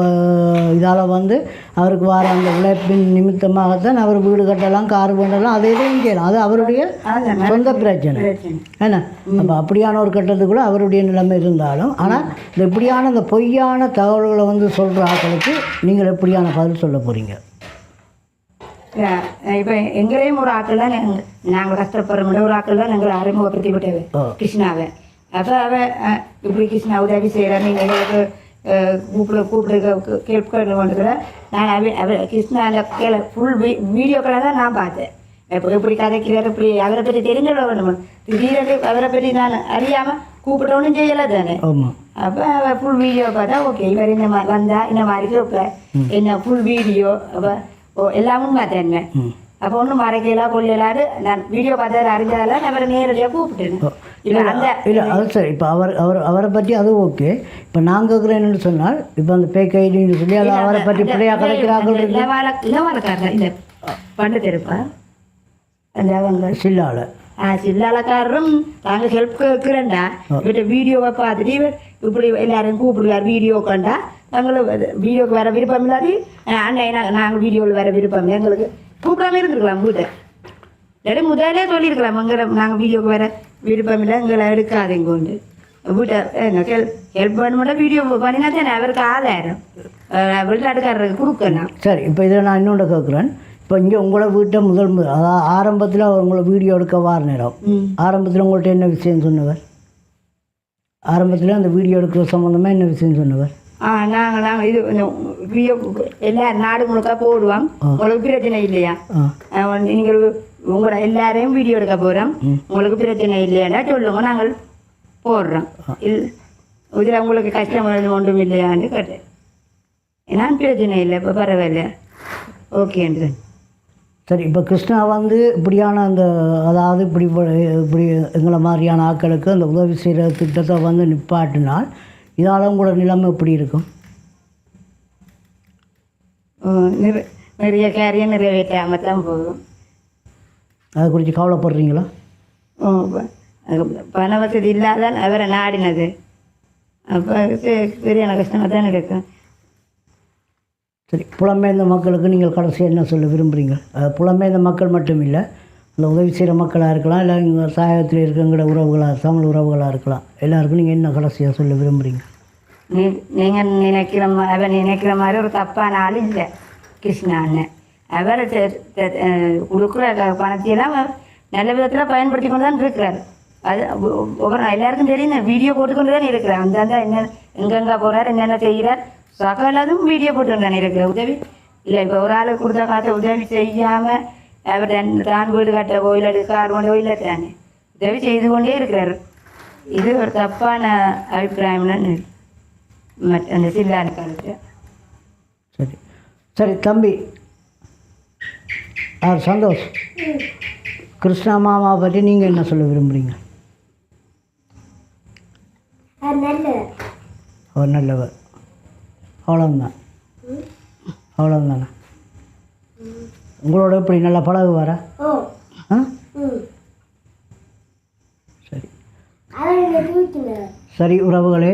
இதால் வந்து அவருக்கு வர அந்த உழைப்பின் நிமித்தமாகத்தான் அவர் வீடு கட்டலாம், கார் பண்ணலாம், அதை இதையும் செய்யலாம். அது அவருடைய சொந்த பிரச்சனை ஏன்னா. அப்போ அப்படியான ஒரு கட்டத்துக்குள்ள அவருடைய நிலைமை இருந்தாலும், ஆனால் இந்த இப்படியான இந்த பொய்யான தகவல்களை வந்து சொல்கிற ஆட்களுக்கு நீங்கள் எப்படியான பதில் சொல்ல போகிறீங்க? இப்போ எங்களையும் ஒரு ஆக்கள் தான் நாங்கள் கஷ்டப்படுற ஒரு ஆக்கள் தான் நாங்கள் அறிமுகப்படுத்தி விட்டது கிருஷ்ணாவை. அப்போ இப்படி கிருஷ்ணா உதவி செய்கிறேன், நீங்கள் எங்களுக்கு கூப்பிடு கேட்க கொண்டுக்கிற நான் கிருஷ்ணா அந்த ஃபுல் வீடியோக்களை தான் நான் பார்த்தேன். இப்போ இப்படி கதைக்கிறார், இப்படி அவரை பற்றி தெரிஞ்சுட வேணும். திடீரென்று அவரை பற்றி நான் அறியாமல் கூப்பிட்டோன்னு செய்யலை தானே. அப்போ அவள் ஃபுல் வீடியோ பார்த்தா ஓகே, இவர் இந்த மாதிரி வந்தால் இந்த மாதிரி கேட்பேன், என்ன ஃபுல் வீடியோ அப்போ எல்லாமும் பார்த்தேன். அப்போ ஒன்றும் மறைக்கலாம் கொள்ளலாடு நான் வீடியோ பார்த்ததில் அறிஞ்சதால அவரை நேரடியாக கூப்பிட்டேன். இல்லை அது சரி. இப்போ அவரை பற்றி அது ஓகே. இப்போ நான் கேட்குறேன்னு சொன்னால், இப்போ அந்த பேக் ஐடின்னு சொல்லி அதை அவரை பற்றி பிள்ளையா கிடைக்கிறார்கள் இளவாளக்காரர் இல்லை பண்டு தெரிப்பா அந்த அவங்க சில்லாளக்காரரும் நாங்கள் ஹெல்ப் கேட்குறேன்டா இவர்கிட்ட வீடியோவை பார்த்துட்டு இவர் இப்படி எல்லாரும் கூப்பிடுவார் வீடியோ கண்டா நாங்களும் வீடியோக்கு வர விருப்பம் இல்லாது அண்ணன் நாங்கள் வீடியோவில் வர விருப்பம் இல்லை எங்களுக்கு கூப்பிடாம இருந்துருக்கலாம் வீட்டை இல்லாட்டி முதலே சொல்லியிருக்கலாம் எங்களை நாங்கள் வீடியோக்கு வர விருப்பம் இல்லை எங்களை எடுக்காதீங்க கொண்டு வீட்டை எங்கள் ஹெல்ப் பண்ண வீடியோ பண்ணினா தானே அவருக்கு ஆதாரம் வெளிநாட்டுக்காரருக்கு கொடுக்கணும். சரி, இப்போ இதில் நான் இன்னொன்று கேட்குறேன். இப்போ இங்கே உங்களோட வீட்டை அதாவது ஆரம்பத்தில் உங்களை வீடியோ எடுக்க வார நேரம் ஆரம்பத்தில் உங்கள்கிட்ட என்ன விஷயம் சொன்னவர்? ஆரம்பத்தில் அந்த வீடியோ எடுக்கிற சம்மந்தமாக என்ன விஷயம் சொன்னவர்? நாங்கள் இது வீடியோ எல்லா நாடு முழுக்க போடுவோம், உங்களுக்கு பிரச்சனை இல்லையா, நீங்கள் உங்களோட எல்லாரையும் வீடியோ எடுக்க போகிறோம், உங்களுக்கு பிரச்சனை இல்லையாண்டா சொல்லுங்க, நாங்கள் போடுறோம். இதில் உங்களுக்கு கஷ்டம் ஒன்றும் இல்லையான்னு கேட்டேன். நான் பிரச்சனை இல்லை, இப்போ பரவாயில்ல ஓகேன்றது. சரி, இப்போ கிருஷ்ணா வந்து இப்படியான அந்த அதாவது இப்படி எங்களை மாதிரியான ஆட்களுக்கு அந்த உதவி செய்கிற திட்டத்தை வந்து நிப்பாட்டினால் இதால் உங்களோட நிலைமை எப்படி இருக்கும்? நிறைய காரியம் நிறைவேற்றாமல் தான் போகும். அதை குறித்து கவலைப்படுறீங்களா? பண வசதி இல்லாதான் அவரை நாடினது. அப்போ சரியான கஷ்டமாக தானே இருக்கும். சரி, புலம்பெயர்ந்த மக்களுக்கு நீங்கள் கடைசி என்ன சொல்ல விரும்புகிறீங்க? புலம்பெயர்ந்த மக்கள் மட்டும் இல்லை, அந்த உதவி செய்கிற மக்களாக இருக்கலாம், இல்லை இங்கே சாயத்தில் இருக்கிற உறவுகளாக தமிழ் உறவுகளாக இருக்கலாம், எல்லாருக்கும் நீங்கள் என்ன கடைசியாக சொல்ல விரும்புகிறீங்க? நீங்கள் அவர் நினைக்கிற மாதிரி ஒரு தப்பான ஆள் இல்லை கிருஷ்ணா அண்ணன். அவர் கொடுக்குற பணத்தையெல்லாம் நல்ல விதத்தில் பயன்படுத்தி கொண்டு தான் இருக்கிறார். அது ஒவ்வொரு எல்லாருக்கும் தெரியும், வீடியோ போட்டுக்கொண்டு தான் இருக்கிறார். அந்தந்த என்ன எங்கெங்கே போகிறார், என்னென்ன செய்கிறார், சகலதும் வீடியோ போட்டு தானே இருக்கிற. உதவி இல்லை, இப்போ ஒரு ஆளுக்கு கொடுத்த காசை உதவி செய்யாமல் அவர் தான் வீடு கட்ட கோயில் எடுக்கார் கொண்டோ இல்லை தானே, உதவி செய்து கொண்டே இருக்கிறார். இது ஒரு தப்பான அபிப்பிராயம்னு அந்த சில்லான காலத்தில். சரி சரி தம்பி, சந்தோஷ், கிருஷ்ணா மாமா பற்றி நீங்கள் என்ன சொல்ல விரும்புகிறீங்க? அவர் நல்லவர், அவ்வளோதான். அவ்வளோதானே? உங்களோட இப்படி நல்லா பழகுவாரா? சரி சரி உறவுகளே,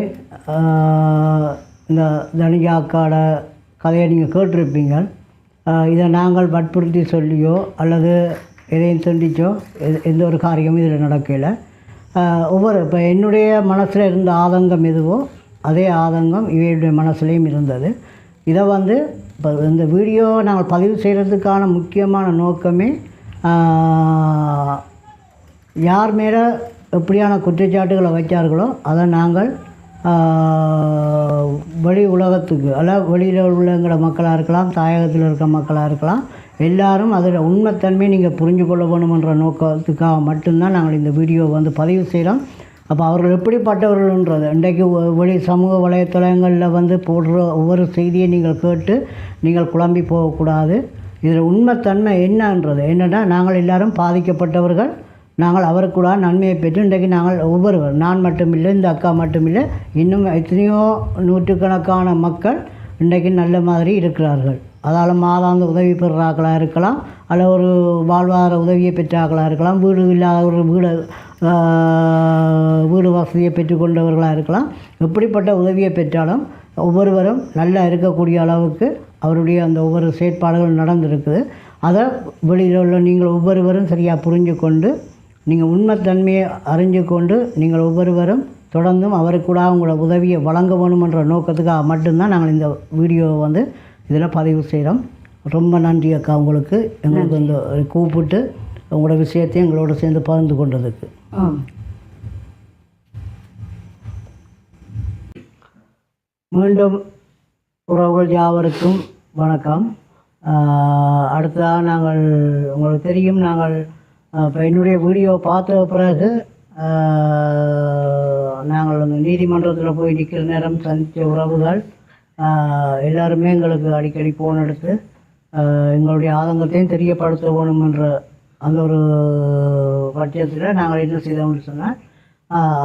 இந்த தனிகா அக்காட கதையை நீங்கள் கேட்டிருப்பீங்க. இதை நாங்கள் வற்புறுத்தி சொல்லியோ அல்லது எதையும் தண்டிச்சோ எந்த ஒரு காரியமும் இதில் நடக்கலை. இப்போ என்னுடைய மனசில் இருந்த ஆதங்கம் எதுவோ அதே ஆதங்கம் இவருடைய மனசுலேயும் இருந்தது. இதை வந்து இப்போ இந்த வீடியோ நாங்கள் பதிவு செய்கிறதுக்கான முக்கியமான நோக்கமே யார் மேலே எப்படியான குற்றச்சாட்டுகளை வைத்தார்களோ அதை நாங்கள் வெளி உலகத்துக்கு, அல்ல வெளியில் உள்ளங்கிற மக்களாக இருக்கலாம், தாயகத்தில் இருக்கிற மக்களாக இருக்கலாம், எல்லாரும் அதில் உண்மைத்தன்மையை நீங்கள் புரிஞ்சு கொள்ள வேணுமென்ற நோக்கத்துக்காக மட்டும்தான் நாங்கள் இந்த வீடியோ வந்து பதிவு செய்கிறோம். அப்போ அவர்கள் எப்படிப்பட்டவர்கள்ன்றது இன்றைக்கு வெளி சமூக வலைத்தளங்களில் வந்து போடுற ஒவ்வொரு செய்தியை நீங்கள் கேட்டு நீங்கள் குழம்பி போகக்கூடாது. இதில் உண்மைத்தன்மை என்னென்னா நாங்கள் எல்லாரும் பாதிக்கப்பட்டவர்கள். நாங்கள் அவருக்கூட நன்மையை பெற்று இன்றைக்கு நாங்கள் ஒவ்வொருவர், நான் மட்டும் இல்லை, இந்த அக்கா மட்டும் இல்லை, இன்னும் எத்தனையோ நூற்றுக்கணக்கான மக்கள் இன்றைக்கு நல்ல மாதிரி இருக்கிறார்கள். அதால் மாதாந்த உதவி பெறுறாக்களாக இருக்கலாம், அல்ல ஒரு வாழ்வாதார உதவியை பெற்றாக்களாக இருக்கலாம், வீடு இல்லாத ஒரு வீடு வசதியை பெற்றுக்கொண்டவர்களாக இருக்கலாம். எப்படிப்பட்ட உதவியை பெற்றாலும் ஒவ்வொருவரும் நல்லா இருக்கக்கூடிய அளவுக்கு அவருடைய அந்த ஒவ்வொரு செயற்பாடுகள் நடந்திருக்குது. அதை வெளியில் உள்ள நீங்கள் ஒவ்வொருவரும் சரியாக புரிஞ்சு கொண்டு நீங்கள் உண்மைத்தன்மையை அறிஞ்சு கொண்டு நீங்கள் ஒவ்வொருவரும் தொடர்ந்தும் அவருக்கு கூட அவங்களோட உதவியை வழங்க வேணுமென்ற நோக்கத்துக்காக மட்டும்தான் நாங்கள் இந்த வீடியோவை வந்து இதில் பதிவு செய்கிறோம். ரொம்ப நன்றி அக்கா உங்களுக்கு, எங்களுக்கு இந்த கூப்பிட்டு உங்களோட விஷயத்தையும் எங்களோட சேர்ந்து பகிர்ந்து கொண்டதுக்கு. மீண்டும் உறவுகள் யாவருக்கும் வணக்கம். அடுத்ததாக நாங்கள் உங்களுக்கு தெரியும், நாங்கள் இப்போ என்னுடைய வீடியோ பார்த்த பிறகு நாங்கள் அந்த நீதிமன்றத்தில் போய் நிற்கிற நேரம் சந்தித்த உறவுகள் எல்லாருமே எங்களுக்கு அடிக்கடி ஃபோன் எடுத்து எங்களுடைய ஆதங்கத்தையும் தெரியப்படுத்த வேணும் என்ற அந்த ஒரு பட்சத்தில் நாங்கள் என்ன செய்தோம்னு சொன்னால்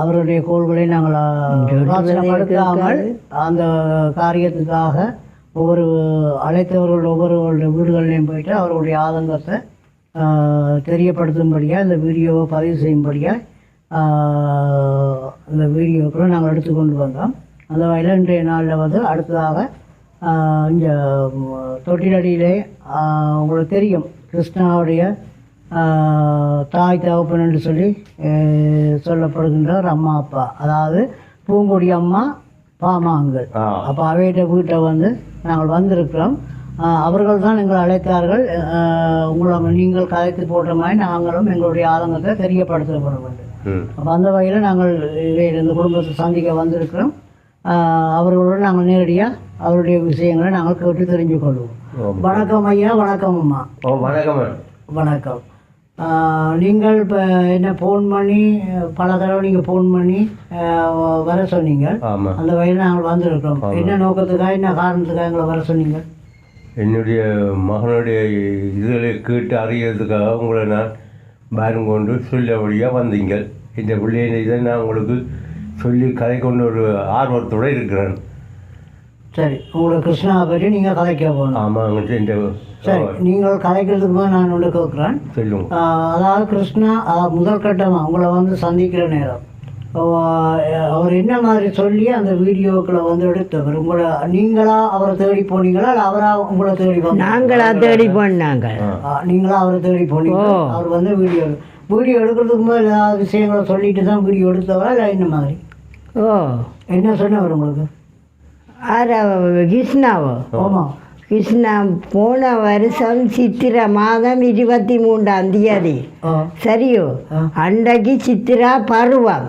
அவருடைய கோள்களை நாங்கள் உதாசீனப்படுத்தாமல் அந்த காரியத்துக்காக ஒவ்வொரு அழைத்தவர்கள் ஒவ்வொருவருடைய வீடுகள்லையும் போயிட்டு அவர்களுடைய ஆதங்கத்தை தெரியப்படுத்தும்படியாக இந்த வீடியோவை பதிவு செய்யும்படியாக இந்த வீடியோக்களை நாங்கள் எடுத்துக்கொண்டு வந்தோம். அந்த வகையில் இன்றைய நாளில் வந்து அடுத்ததாக இங்கே தொட்டிலடியிலே உங்களுக்கு தெரியும் கிருஷ்ணாவுடைய தாய் தகப்பன் என்று சொல்லி சொல்லப்படுகின்ற ஒரு அம்மா அப்பா, அதாவது பூங்கொடி அம்மா பாமாங்கள். அப்போ அவையிட்ட வீட்டை வந்து நாங்கள் வந்திருக்கிறோம். அவர்கள் தான் எங்களை அழைத்தார்கள். நீங்கள் கலைத்து போட்ட மாதிரி நாங்களும் எங்களுடைய ஆதங்கத்தை தெரியப்படுத்தப்பட வேண்டும். அப்போ அந்த வகையில் நாங்கள் இந்த குடும்பத்தை சந்திக்க வந்திருக்கிறோம். அவர்களோடு நாங்கள் நேரடியாக அவருடைய விஷயங்களை நாங்கள் கேட்டு தெரிஞ்சு கொள்வோம். வணக்கம் ஐயா. வணக்கம் அம்மா. வணக்கம். வணக்கம். நீங்கள் இப்போ என்ன ஃபோன் பண்ணி பல தடவை நீங்கள் ஃபோன் பண்ணி வர சொன்னீங்க. அந்த வகையில் நாங்கள் வந்திருக்கிறோம். என்ன நோக்கத்துக்காக என்ன காரணத்துக்காக எங்களை வர சொன்னீங்க? என்னுடைய மகனுடைய இதில் கேட்டு அறியறதுக்காக உங்களை நான் பாரம் கொண்டு சொல்லபடியாக வந்தீங்க. இந்த பிள்ளைய இதை நான் உங்களுக்கு சொல்லி கதை கொண்டு ஒரு ஆர்வத்தோடு இருக்கிறேன். சரி, உங்களுக்கு கிருஷ்ணாவை பற்றி நீங்கள் கதைக்க போகணும். ஆமாம். இந்த சரி, நீங்கள் கதைக்கிறதுக்கு போது நான் ஒன்று கேட்குறேன். சொல்லுங்க. அதாவது கிருஷ்ணா முதல் கட்டமாக உங்களை வந்து சந்திக்கிற நேரம் அவர் என்ன மாதிரி சொல்லி அந்த வீடியோக்களை வந்து எடுத்தவர்? உங்களை நீங்களா அவரை தேடி போனீங்களா இல்லை அவரா உங்களை தேடி போனீங்க? நாங்களா தேடி போனாங்க. நீங்களா அவரை தேடி போனீங்க. அவர் வந்து வீடியோ எடுக்கிறதுக்கு போது ஏதாவது விஷயங்களை சொல்லிட்டு தான் வீடியோ எடுத்தவரா இல்லை என்ன மாதிரி? என்ன சொன்னவர் உங்களுக்கு? கிருஷ்ணாவோ? ஆமாம், கிருஷ்ணா போன வருஷம் சித்திரை மாதம் 23 சரியோ, அன்றைக்கு சித்திரா பருவம்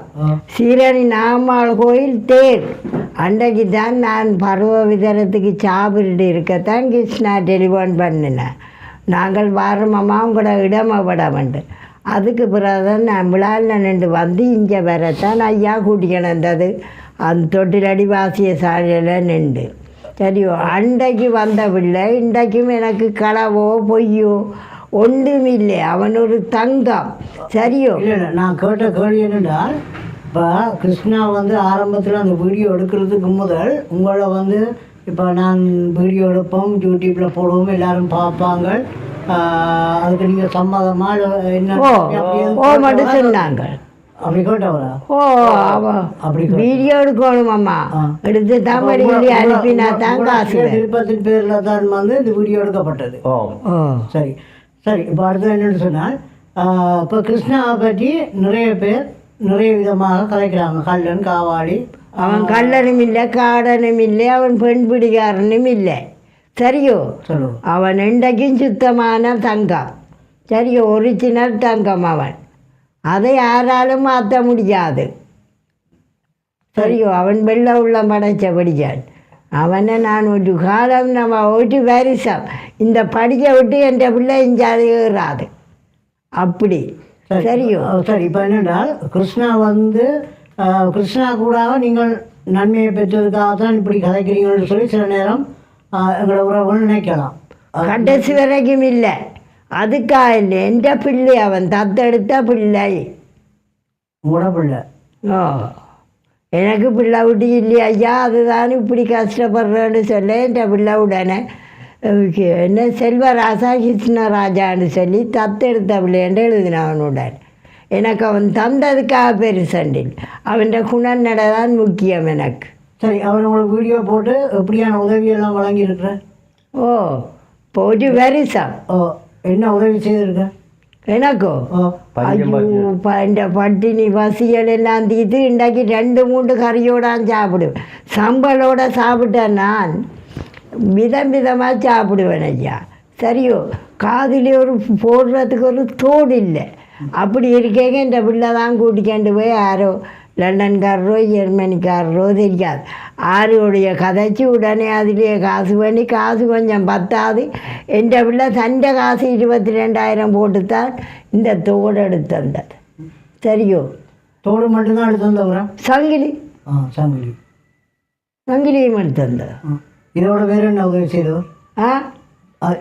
சீரணி நாமாள் கோயில் தேர். அன்றைக்கு தான் நான் பருவ விதரத்துக்கு சாப்பிட்டு இருக்கத்தான் கிருஷ்ணா டெலிஃபோன் பண்ணினேன். நாங்கள் வாரமாமா உங்களோட இடமப்பட வேண்டும். அதுக்கு பிறகுதான் நான் விழாவில் நின்று வந்து இங்கே வரத்தான் ஐயா கூட்டிக்கினது அந்த தொட்டிலடி வாசிய சாலையில் நின்று. சரியோ, அன்றைக்கு வந்த பிள்ளை இன்றைக்கும் எனக்கு களவோ பொய்யோ ஒன்றும் இல்லை. அவன் ஒரு தங்கம். சரியோ, இல்லை நான் கேட்ட கேள்வி என்னென்றால், இப்போ கிருஷ்ணா வந்து ஆரம்பத்தில் அந்த வீடியோ எடுக்கிறதுக்கு முதல் உங்களை வந்து இப்போ நான் வீடியோ எடுப்போம், யூடியூப்பில் போடுவோம், எல்லாரும் பார்ப்பாங்க, அதுக்கு நீங்கள் சம்மதமாக என்ன மட்டும் சொன்னாங்க. அப்படி கேட்டவரா? அப்படி வீடியோ எடுக்கணுமாம்மா, எடுத்து தான் அனுப்பினா தான் காசு. விருப்பத்தின் பேரில் தான் வந்து இந்த வீடியோ எடுக்கப்பட்டது. சரி சரி. இப்போ அடுத்தது என்னென்னு சொன்னால், இப்போ கிருஷ்ணாவை பற்றி நிறைய பேர் நிறைய விதமாக கலைக்கிறாங்க. கல்லன், காவாடி. அவன் கல்லனும் இல்லை, காடனும் இல்லை, அவன் பெண் பிடிக்காரனும் இல்லை. சரியோ, அவன் இன்றைக்கும் சுத்தமான தங்கம். சரியோ, ஒரிஜினல் தங்கம் அவன். அதை யாராலும் மாற்ற முடியாது. சரியோ, அவன் வெள்ள உள்ளம் படைச்சபடியான். அவனை நான் ஒரு காலம் நம்ம ஒரு வருஷம் இந்த படிக்க விட்டு என் பிள்ளை இஞ்சாது ஏறாது அப்படி. சரியோ. சரி, இப்போ என்னென்றால் கிருஷ்ணா வந்து கிருஷ்ணா கூட நீங்கள் நன்மையை பெற்றதுக்காக தான் இப்படி கதைக்கிறீங்கன்னு சொல்லி சில நேரம் எங்களை உறவுகள் நினைக்கலாம். கடைசி வரைக்கும் இல்லை. அதுக்காக இல்லை, எந்த பிள்ளை அவன் தத்தெடுத்த பிள்ளை. உங்களோட பிள்ளை? எனக்கு பிள்ளை விட்டு இல்லையா ஐயா, அதுதான் இப்படி கஷ்டப்படுறேன்னு சொல்ல என் பிள்ளை உடனே என்ன செல்வராசா கிருஷ்ணராஜான்னு சொல்லி தத்தெடுத்த பிள்ளைன்னு எழுதினவனுடன். எனக்கு அவன் தந்ததுக்காக பெருசண்டில் அவன் குணநடை தான் முக்கியம் எனக்கு. சரி, அவர் உங்களுக்கு வீடியோ போட்டு எப்படியான உதவியெல்லாம் வழங்கியிருக்கிறேன்? ஓ, இப்போ ஒரு வருஷம். ஓ, என்ன உதவி செய்திருக்கேன் எனக்கோ? ஐயோ, இந்த பட்டினி பசிகள் எல்லாம் தீர்த்து இன்றைக்கு 2-3 கறியோடான் சாப்பிடுவேன். சம்பளோட சாப்பிட்டேன். நான் விதமாக சாப்பிடுவேன் ஐயா. சரியோ, காதிலே ஒரு போடுறதுக்கு ஒரு தோடு இல்லை. அப்படி இருக்கேங்க இந்த பிள்ளை தான் கூட்டிக்கொண்டு போய் யாரோ லண்டன்காரரோ ஜெர்மனிக்காரரோ தெரியாது ஆரோடைய கதைச்சி உடனே அதிலேயே காசு பண்ணி காசு கொஞ்சம் பத்தாது. என் பிள்ளை தண்டை காசு 22,000 போட்டுத்தான் இந்த தோடு எடுத்து வந்தது. சரியோ, தோடு மட்டும்தான் எடுத்து வந்தவரா? சங்கிலி சங்கிலியும் எடுத்து வந்தது. இதோட வேற என்ன உதவி செய்தவர்?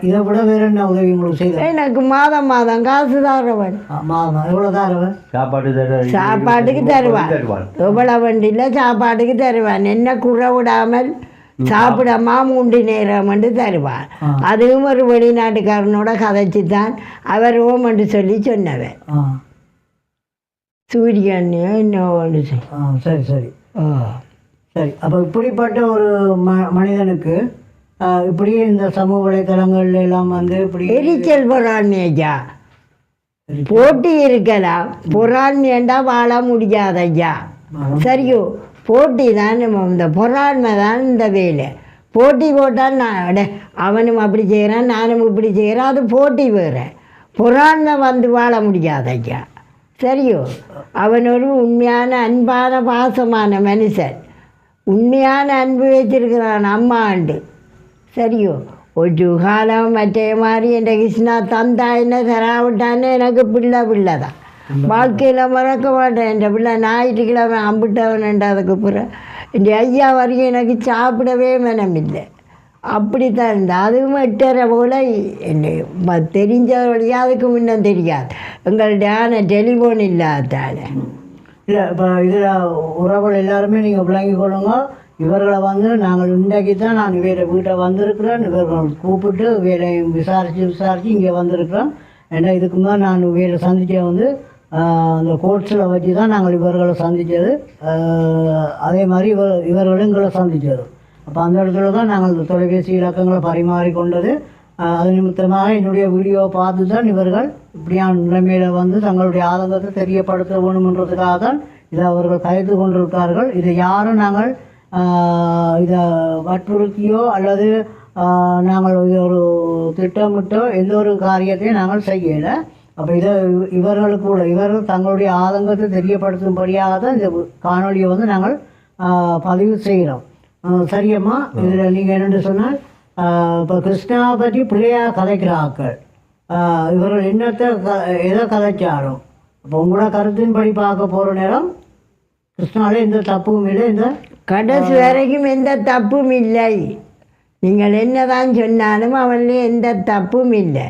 இதை விட வேற என்ன உதவி உங்களுக்கு செய்த? எனக்கு மாதம் காசு தாரவன். மாதம் எவ்வளோ தாரவன்? சாப்பாட்டுக்கு தருவான். எவ்வளோ வண்டியில் சாப்பாட்டுக்கு தருவான். என்ன குறை விடாமல் சாப்பிடமா 3 நேரம் வந்து தருவான். அதுவும் ஒரு வெளிநாட்டுக்காரனோட கதைச்சி தான் அவர் ஓமண்டு சொல்லி சொன்னவன். சூரியன் என்ன சரி சரி சரி. அப்போ இப்படிப்பட்ட ஒரு மனிதனுக்கு இப்படியே இந்த சமூக வலைத்தளங்கள்ல எல்லாம் வந்து இப்படி எரிச்சல் பொறாண்மையா போட்டி இருக்கலாம். பொறாண்மையண்டா வாழ முடியாது ஐயா. சரியோ, போட்டி தான் இந்த பொறாண்மை தான் இந்த வேலை. போட்டி போட்டால் நான் அவனும் அப்படி செய்கிறான் நானும் இப்படி செய்கிறேன், அது போட்டி வேறு. பொறாண்மை வந்து வாழ முடியாது ஐயா. சரியோ, அவன் ஒரு உண்மையான அன்பான பாசமான மனுஷன். உண்மையான அன்பு வச்சிருக்கிறான் அம்மாண்டு. சரியோ, ஒரு காலம் மற்ற மாதிரி என் கிருஷ்ணா தந்தா என்ன தராவிட்டான்னு எனக்கு பிள்ளை தான். வாழ்க்கையில் மறக்க மாட்டேன். என் பிள்ளை ஞாயிற்றுக்கிழமை அம்பிட்டவன்ன்றதுக்கு பிறகு என் ஐயா வரைக்கும் எனக்கு சாப்பிடவே மனமில்லை. அப்படித்தான் இருந்தேன். அதுவும் 8:30 போல் என்ன தெரிஞ்ச வழியாக அதுக்கு முன்னும் தெரியாது. எங்கள்கிட்ட டெலிஃபோன் இல்லாதால இல்லை. இப்போ இதில் உறவுகள் எல்லாருமே நீங்கள் விளங்கி கொள்ளுங்க. இவர்களை வந்து நாங்கள் இன்றைக்கு தான் நான் வேறு வீட்டை வந்திருக்கிறேன். இவர்கள் கூப்பிட்டு வேலையை விசாரித்து இங்கே வந்திருக்கிறோம். ஏன்னா இதுக்கு தான் நான் வேலை சந்தித்தே வந்து அந்த கோர்ட்ஸில் வச்சு தான் நாங்கள் இவர்களை சந்தித்தது. அதே மாதிரி இவர்களும் எங்களை சந்தித்தது. அப்போ அந்த இடத்துல தான் நாங்கள் இந்த தொலைபேசி இலக்கங்களை பரிமாறிக்கொண்டது. அது நிமித்தமாக என்னுடைய வீடியோவை பார்த்து தான் இவர்கள் இப்படியான நிலைமையில் வந்து தங்களுடைய ஆதங்கத்தை தெரியப்படுத்த வேணுமென்றதுக்காக தான் இதை அவர்கள் கைது கொண்டிருக்கிறார்கள். இதை யாரும் நாங்கள் இதை வற்புறுத்தியோ அல்லது நாங்கள் ஒரு திட்டமிட்டோ எந்த ஒரு காரியத்தையும் நாங்கள் செய்யலை. அப்போ இவர்கள் தங்களுடைய ஆதங்கத்தை தெரியப்படுத்தும்படியாக தான் இந்த காணொலியை வந்து நாங்கள் பதிவு செய்கிறோம். சரியம்மா, இதில் நீங்கள் என்னென்று சொன்னால் இப்போ கிருஷ்ணாவை பற்றி பிள்ளையாக கதைக்கிற ஆக்கள் இவர்கள் என்னத்தை எதை கதைச்சாலும் இப்போ உங்களோட கருத்தின்படி பார்க்க போகிற நேரம் கிருஷ்ணாவில் எந்த தப்பும் இல்லை. இந்த கடைசி வரைக்கும் எந்த தப்பும் இல்லை. நீங்கள் என்னதான் சொன்னாலும் அவன்ல எந்த தப்பும் இல்லை.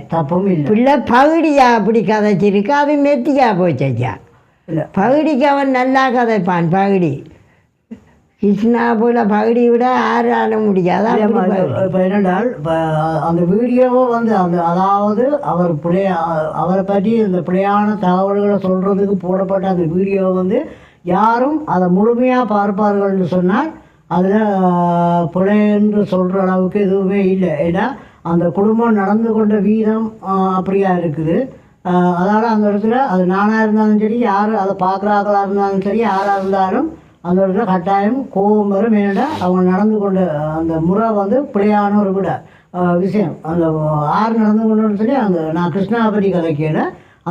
பிள்ளை பகுடியா அப்படி கதைச்சிருக்கு, அது மெத்தியா போச்சா. இல்லை, பகுடிக்கு அவன் நல்லா கதைப்பான். பகுடி கிருஷ்ணா போல பகுடி விட ஆறாலும் முடியாது. இப்போ என்னென்றால் அந்த வீடியோவை வந்து அதாவது அவரை பற்றி இந்த பிழையான தகவல்களை சொல்கிறதுக்கு போடப்பட்ட அந்த வீடியோவை வந்து யாரும் அதை முழுமையாக பார்ப்பார்கள்னு சொன்னால் அதில் பிழை என்று சொல்கிற அளவுக்கு எதுவுமே இல்லை. ஏன்னா அந்த குடும்பம் நடந்து கொண்ட வீதம் அப்படியா இருக்குது. அதனால் அந்த இடத்துல அது நானாக இருந்தாலும் சரி, யார் அதை பார்க்குறாங்களாக இருந்தாலும் சரி, யாராக இருந்தாலும் அந்த இடத்துல கட்டாயம் கோபம் வரும். ஏன்னா அவங்க நடந்து கொண்ட அந்த முறை வந்து பிழையான ஒரு விஷயம். அந்த யார் நடந்து கொண்டோன்னு சொல்லி நான் கிருஷ்ணாபதி கதைக்கையில்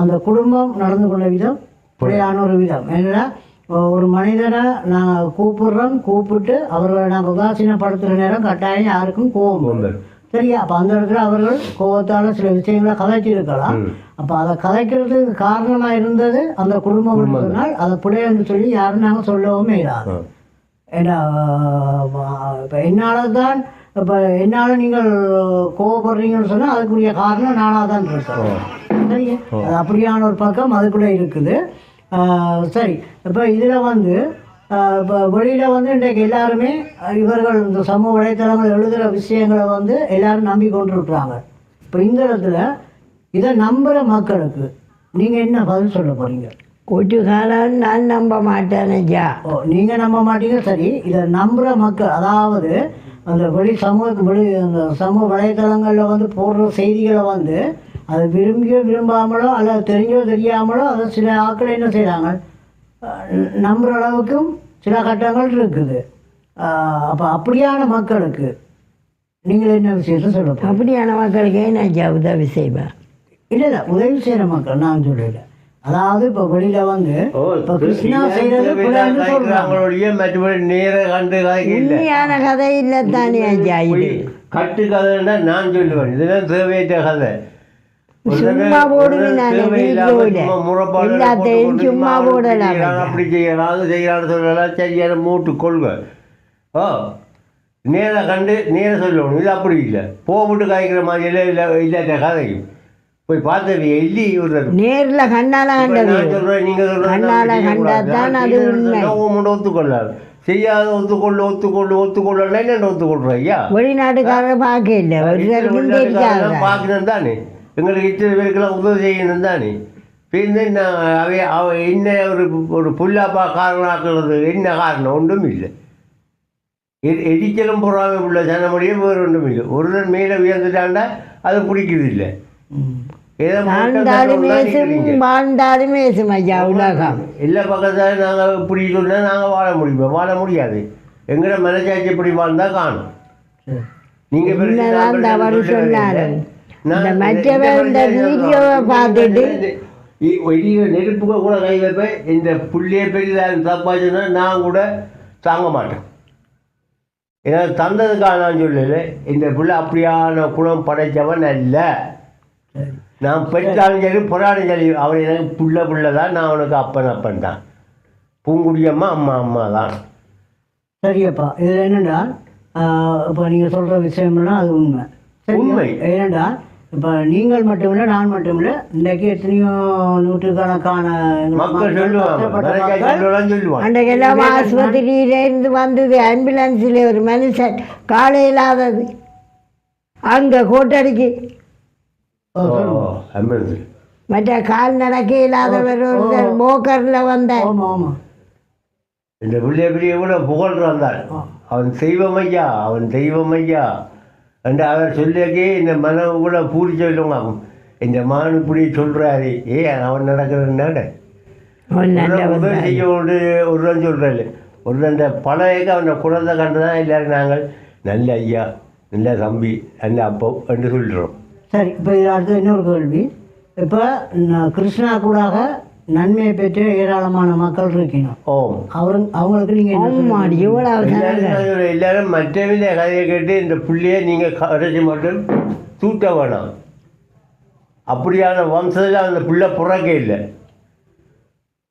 அந்த குடும்பம் நடந்து கொண்ட விதம் பிழையான ஒரு விதம். ஏன்னா ஒரு மனிதனை நாங்கள் கூப்பிட்டு அவர்களை நாங்கள் உதாசீனப்படுத்துகிற நேரம் கட்டாயம் யாருக்கும் கோபம் சரியா. அப்போ அந்த இடத்துல அவர்கள் கோபத்தால் சில விஷயங்களை கதைச்சிருக்கலாம். அப்போ அதை கதைக்கிறதுக்கு காரணமாக இருந்தது அந்த குடும்பம் சொன்னால் அதை பிள்ளைன்னு சொல்லி யாரும் நாங்கள் சொல்லவும் இல்லாது. ஏன்னா இப்போ என்னால் நீங்கள் கோவப்படுறீங்கன்னு சொன்னால் அதுக்குரிய காரணம் நானாக தான் இருக்கேன். சரியா, அது அப்படியான ஒரு பக்கம் அதுக்குள்ளே இருக்குது. சரி, இப்போ இதில் வந்து இப்போ வெளியில் வந்து இன்றைக்கு எல்லாருமே இவர்கள் இந்த சமூக வலைத்தளங்கள் எழுதுகிற விஷயங்களை வந்து எல்லாரும் நம்பி கொண்டிருக்கிறாங்க. இப்போ இந்த இடத்துல இதை நம்புகிற மக்களுக்கு நீங்கள் என்ன பதில் சொல்ல போகிறீங்க? ஒரு காலம் நான் நம்ப மாட்டேன் ஐயா. நீங்கள் நம்ப மாட்டீங்க, சரி. இதை நம்புகிற மக்கள், அதாவது அந்த அந்த சமூக வலைத்தளங்களில் வந்து போடுற செய்திகளை வந்து அதை விரும்பியோ விரும்பாமலோ அல்லது தெரிஞ்சோ தெரியாமலோ அதை சில ஆட்கள் என்ன செய்கிறாங்க, நம்புகிற அளவுக்கும் சில கட்டங்கள் இருக்குது. அப்போ அப்படியான மக்களுக்கு நீங்கள் என்ன விஷயத்தை சொல்ல? அப்படியான மக்களுக்கு ஏன் ஐயா உதவி செய்வேன்? இல்லை உதவி செய்கிற மக்கள் நான் சொல்லல. அதாவது இப்போ வெளியில் வந்து இப்போ கிருஷ்ணா செய்கிறது உண்மையான கதை இல்லை தானே ஐயா. இது கட்டு கதைன்னா நான் சொல்லுவேன், இதெல்லாம் தேவையற்ற கதை. சும்மா போடுவேன் நான் எல்லாத்தையும் சும்மா போடலாம். அப்படி செய்யலாம் அது செய்யலாம்னு சொல்லலாம், சரியான மூட்டு கொள்கை. நேராக கண்டு நேராக சொல்லணும். இது அப்படி இல்லை, போட்டு காய்க்கிற மாதிரி எல்லாம் இல்லை, இல்லாத கதையும் போய் பார்த்தது இல்லை. நேரில் கண்ணால கண்டது சொல்கிறேன், நீங்கள் சொல்கிறேன் ஒத்துக்கொள்ளாது, செய்யாத ஒத்துக்கொள்ளலாம் என்ன ஒத்துக்கொள்றேன் ஐயா. வெளிநாட்டுக்காரர் பார்க்க இல்லை, பார்க்கணும் தானே, எங்களுக்கு இத்தனை பேருக்கெல்லாம் உதவி செய்யணும் தானே. பின்ன என்ன ஒரு புல்லாப்பா காரணம் ஆக்குறது என்ன காரணம்? ஒன்றும் இல்லை. எரிச்சலும் பொறாமை உள்ள ஜனமொழியே வேறு ஒன்றும் இல்லை. ஒருவர் மேலே உயர்ந்துட்டாண்டா அது பிடிக்குது இல்லை. எல்லா பக்கத்தாலும் நாங்கள் இப்படி சொன்னால் நாங்கள் வாழ முடியாது. எங்கட மனசாட்சி இப்படி வாழ்ந்தால் காணும். நீங்கள் நெருப்புக்க கூட கை வைப்பேன். இந்த புள்ளியை பெரிய தப்பாச்சுன்னா நான் கூட தாங்க மாட்டேன். ஏன்னா தந்ததுக்காக நான் சொல்லலை, இந்த பிள்ளை அப்படியான குணம் படைத்தவன் அல்ல. நான் பெற்றாலும் சரி பொறாடும் சரி, அவன் எனக்கு புள்ள தான், நான் அவனுக்கு அப்பன் தான். பூங்குடியம்மா அம்மா தான். சரியப்பா, இதில் என்னென்னா இப்போ நீங்கள் சொல்கிற விஷயம்னா அது உண்மை. ஏனென்றா இப்போ நீங்கள் மட்டுமில்லை நான் மட்டுமில்லை, இன்றைக்கு எத்தனையோ நூற்றுக்கணக்கான மக்கள் சொல்லுவாங்க. அன்றைக்கெல்லாம் ஆஸ்பத்திரியிலேருந்து வந்தது ஆம்புலன்ஸில் ஒரு மனுஷன் காலை இல்லாதது அங்கே கோட்டடிக்கு மற்ற கால் நடக்க இல்லாதவர் ஒருத்தர் போக்கரில் வந்தார். இந்த பிள்ளைய கூட புகழ்ந்து வந்தார். அவன் தெய்வம் ஐயா என்று அவர் சொல்லியே இந்த மனம் கூட பூரி சொல்லுவாங்க. இந்த மகன் இப்படி சொல்கிறாரு, அவன் நடக்கிறன்னாட உதவி செய்ய ஒருவன் சொல்கிறாரு. ஒரு அந்த பழைய அவன் குழந்தை கண்டு தான் எல்லோரும் நாங்கள் நல்ல ஐயா, நல்ல தம்பி, நல்ல அப்போ என்று சொல்கிறோம். சரி, இப்போ இது அடுத்து இன்னொரு கேள்வி. இப்போ கிருஷ்ணா கூடாக நன்மையை பெற்று ஏராளமான மக்கள் இருக்கணும். அவங்களுக்கு நீங்கள் எல்லாரும் மற்றவித கதையை கேட்டு இந்த புள்ளையை நீங்கள் கரைச்சி மட்டும் தூட்ட வேணாம். அப்படியான வம்சத்தில் அந்த பிள்ளை புறக்க இல்லை.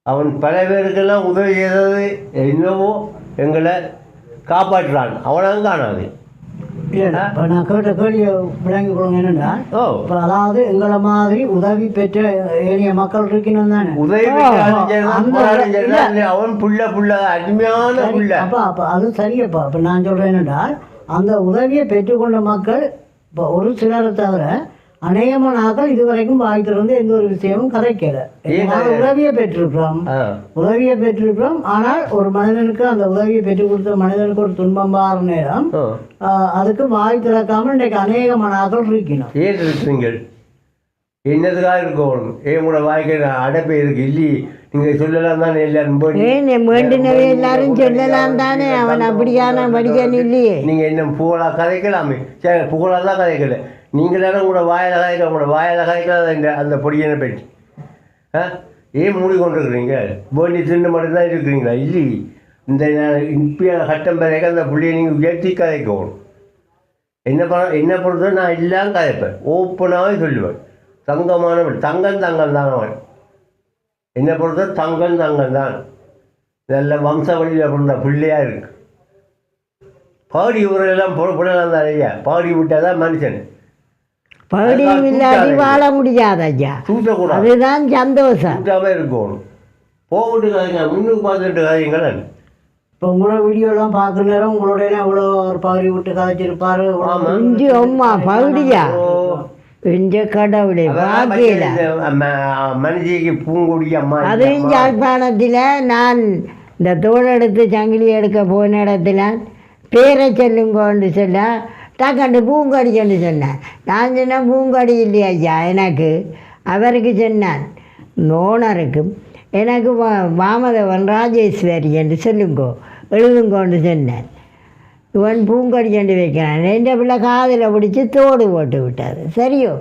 அவன் பல பேருக்கெல்லாம் உதவி செய்தது என்னவோ எங்களை காப்பாற்றுறான், அவனாக காணாது. இப்போ நான் கேட்ட கேள்வியை விளங்கி கொடுங்க. என்னென்னா இப்போ அதாவது எங்களை மாதிரி உதவி பெற்ற ஏனைய மக்கள் இருக்கணும் தானே. அவன் புள்ள அருமையான புள்ள. அப்போ அது சரியப்பா. இப்போ நான் சொல்கிறேன் என்னென்னா அந்த உதவியை பெற்றுக்கொண்ட மக்கள் இப்போ ஒரு சிலரை தவிர அநேகமான ஆக்கள் இதுவரைக்கும் வாய்த்திருந்து எந்த ஒரு விஷயமும் கதைக்கல. உதவியை பெற்றிருக்கிறோம். ஆனால் ஒரு மனிதனுக்கு அந்த உதவியை பெற்றுக் கொடுத்த மனிதனுக்கு ஒரு துன்பம் வார நேரம் அதுக்கு வாய் திறக்காமல் இன்றைக்கு அநேகமான ஆக்கள் இருக்கணும். ஏன் இருக்கிறீங்கள்? என்னதுக்காக இருக்கணும்? கூட வாய்க்கு அடைப்பை இருக்கு இல்லையே, நீங்கள் சொல்லலாம் தானே. எல்லாரும் சொல்லலாம் தானே. அவன் அப்படியான படிக்கன் இல்லையே. நீங்கள் என்ன புகழாக கதைக்கலாமே. சரி, புகழாக தான் கதைக்கல. நீங்களாலும் உங்களோட வாயில் கதைக்கல அந்த பொடியனை பற்றி. ஏன் மூடிக்கொண்டிருக்கிறீங்க? போண்டி திண்டு மட்டும்தான் இருக்கிறீங்களா? இல்லை, இந்த இப்போ கட்டம் பிறகு அந்த புள்ளியை நீங்கள் உயர்த்தி கதைக்கணும். என்ன பொறுத்த நான் எல்லாம் கதைப்பேன், ஓப்பனாகவே சொல்லுவேன். தங்கமானவன் தங்கம் தான் அவன். என்னை பொறுத்த தங்கம் தான். நல்ல வம்ச வழியில் பிறந்த பிள்ளையாக இருக்கு. பாடி ஊரெல்லாம் புடலாம் தான் ஐயா. பாடி விட்டால் தான் மனுஷன். பாடியும் இல்லாட்டி வாழ முடியாது ஐயா. தூட்டக்கூடாது, அதுதான் சந்தோஷம். தூட்டாமல் இருக்கணும். போகட்டு கதைங்க, முன்னுக்கு பார்த்துட்டு கதைங்கள். இப்போ உங்களோட வீடியோலாம் பார்க்குற நேரம் உங்களோட இவ்வளோ ஒரு பகுதி விட்டு கதைச்சிருப்பாரு. இஞ்சி அம்மா பகுதியா இஞ்ச கடவுளே பாக்கல. மனுஷிக்கு பூங்குடி அம்மா அதுவும் யாழ்ப்பாணத்தில் நான் இந்த தோளெடுத்து சங்கிலி எடுக்க போன இடத்துல பேரை சொல்லுங்கன்னு சொல்ல டக்கண்டு பூங்கடின்னு சொன்னேன். நான் சொன்னேன் பூங்கடி இல்லையா ஐயா எனக்கு. அவருக்கு சொன்னான் ஓனருக்கு எனக்கு வாமதவன் ராஜேஸ்வரி என்று சொல்லுங்கோ எழுதுங்கோன்னு சொன்னேன். இவன் பூங்கடி செண்டு வைக்கிறான். எந்த பிள்ளை காதில் பிடிச்சி தோடு போட்டு விட்டார். சரியோ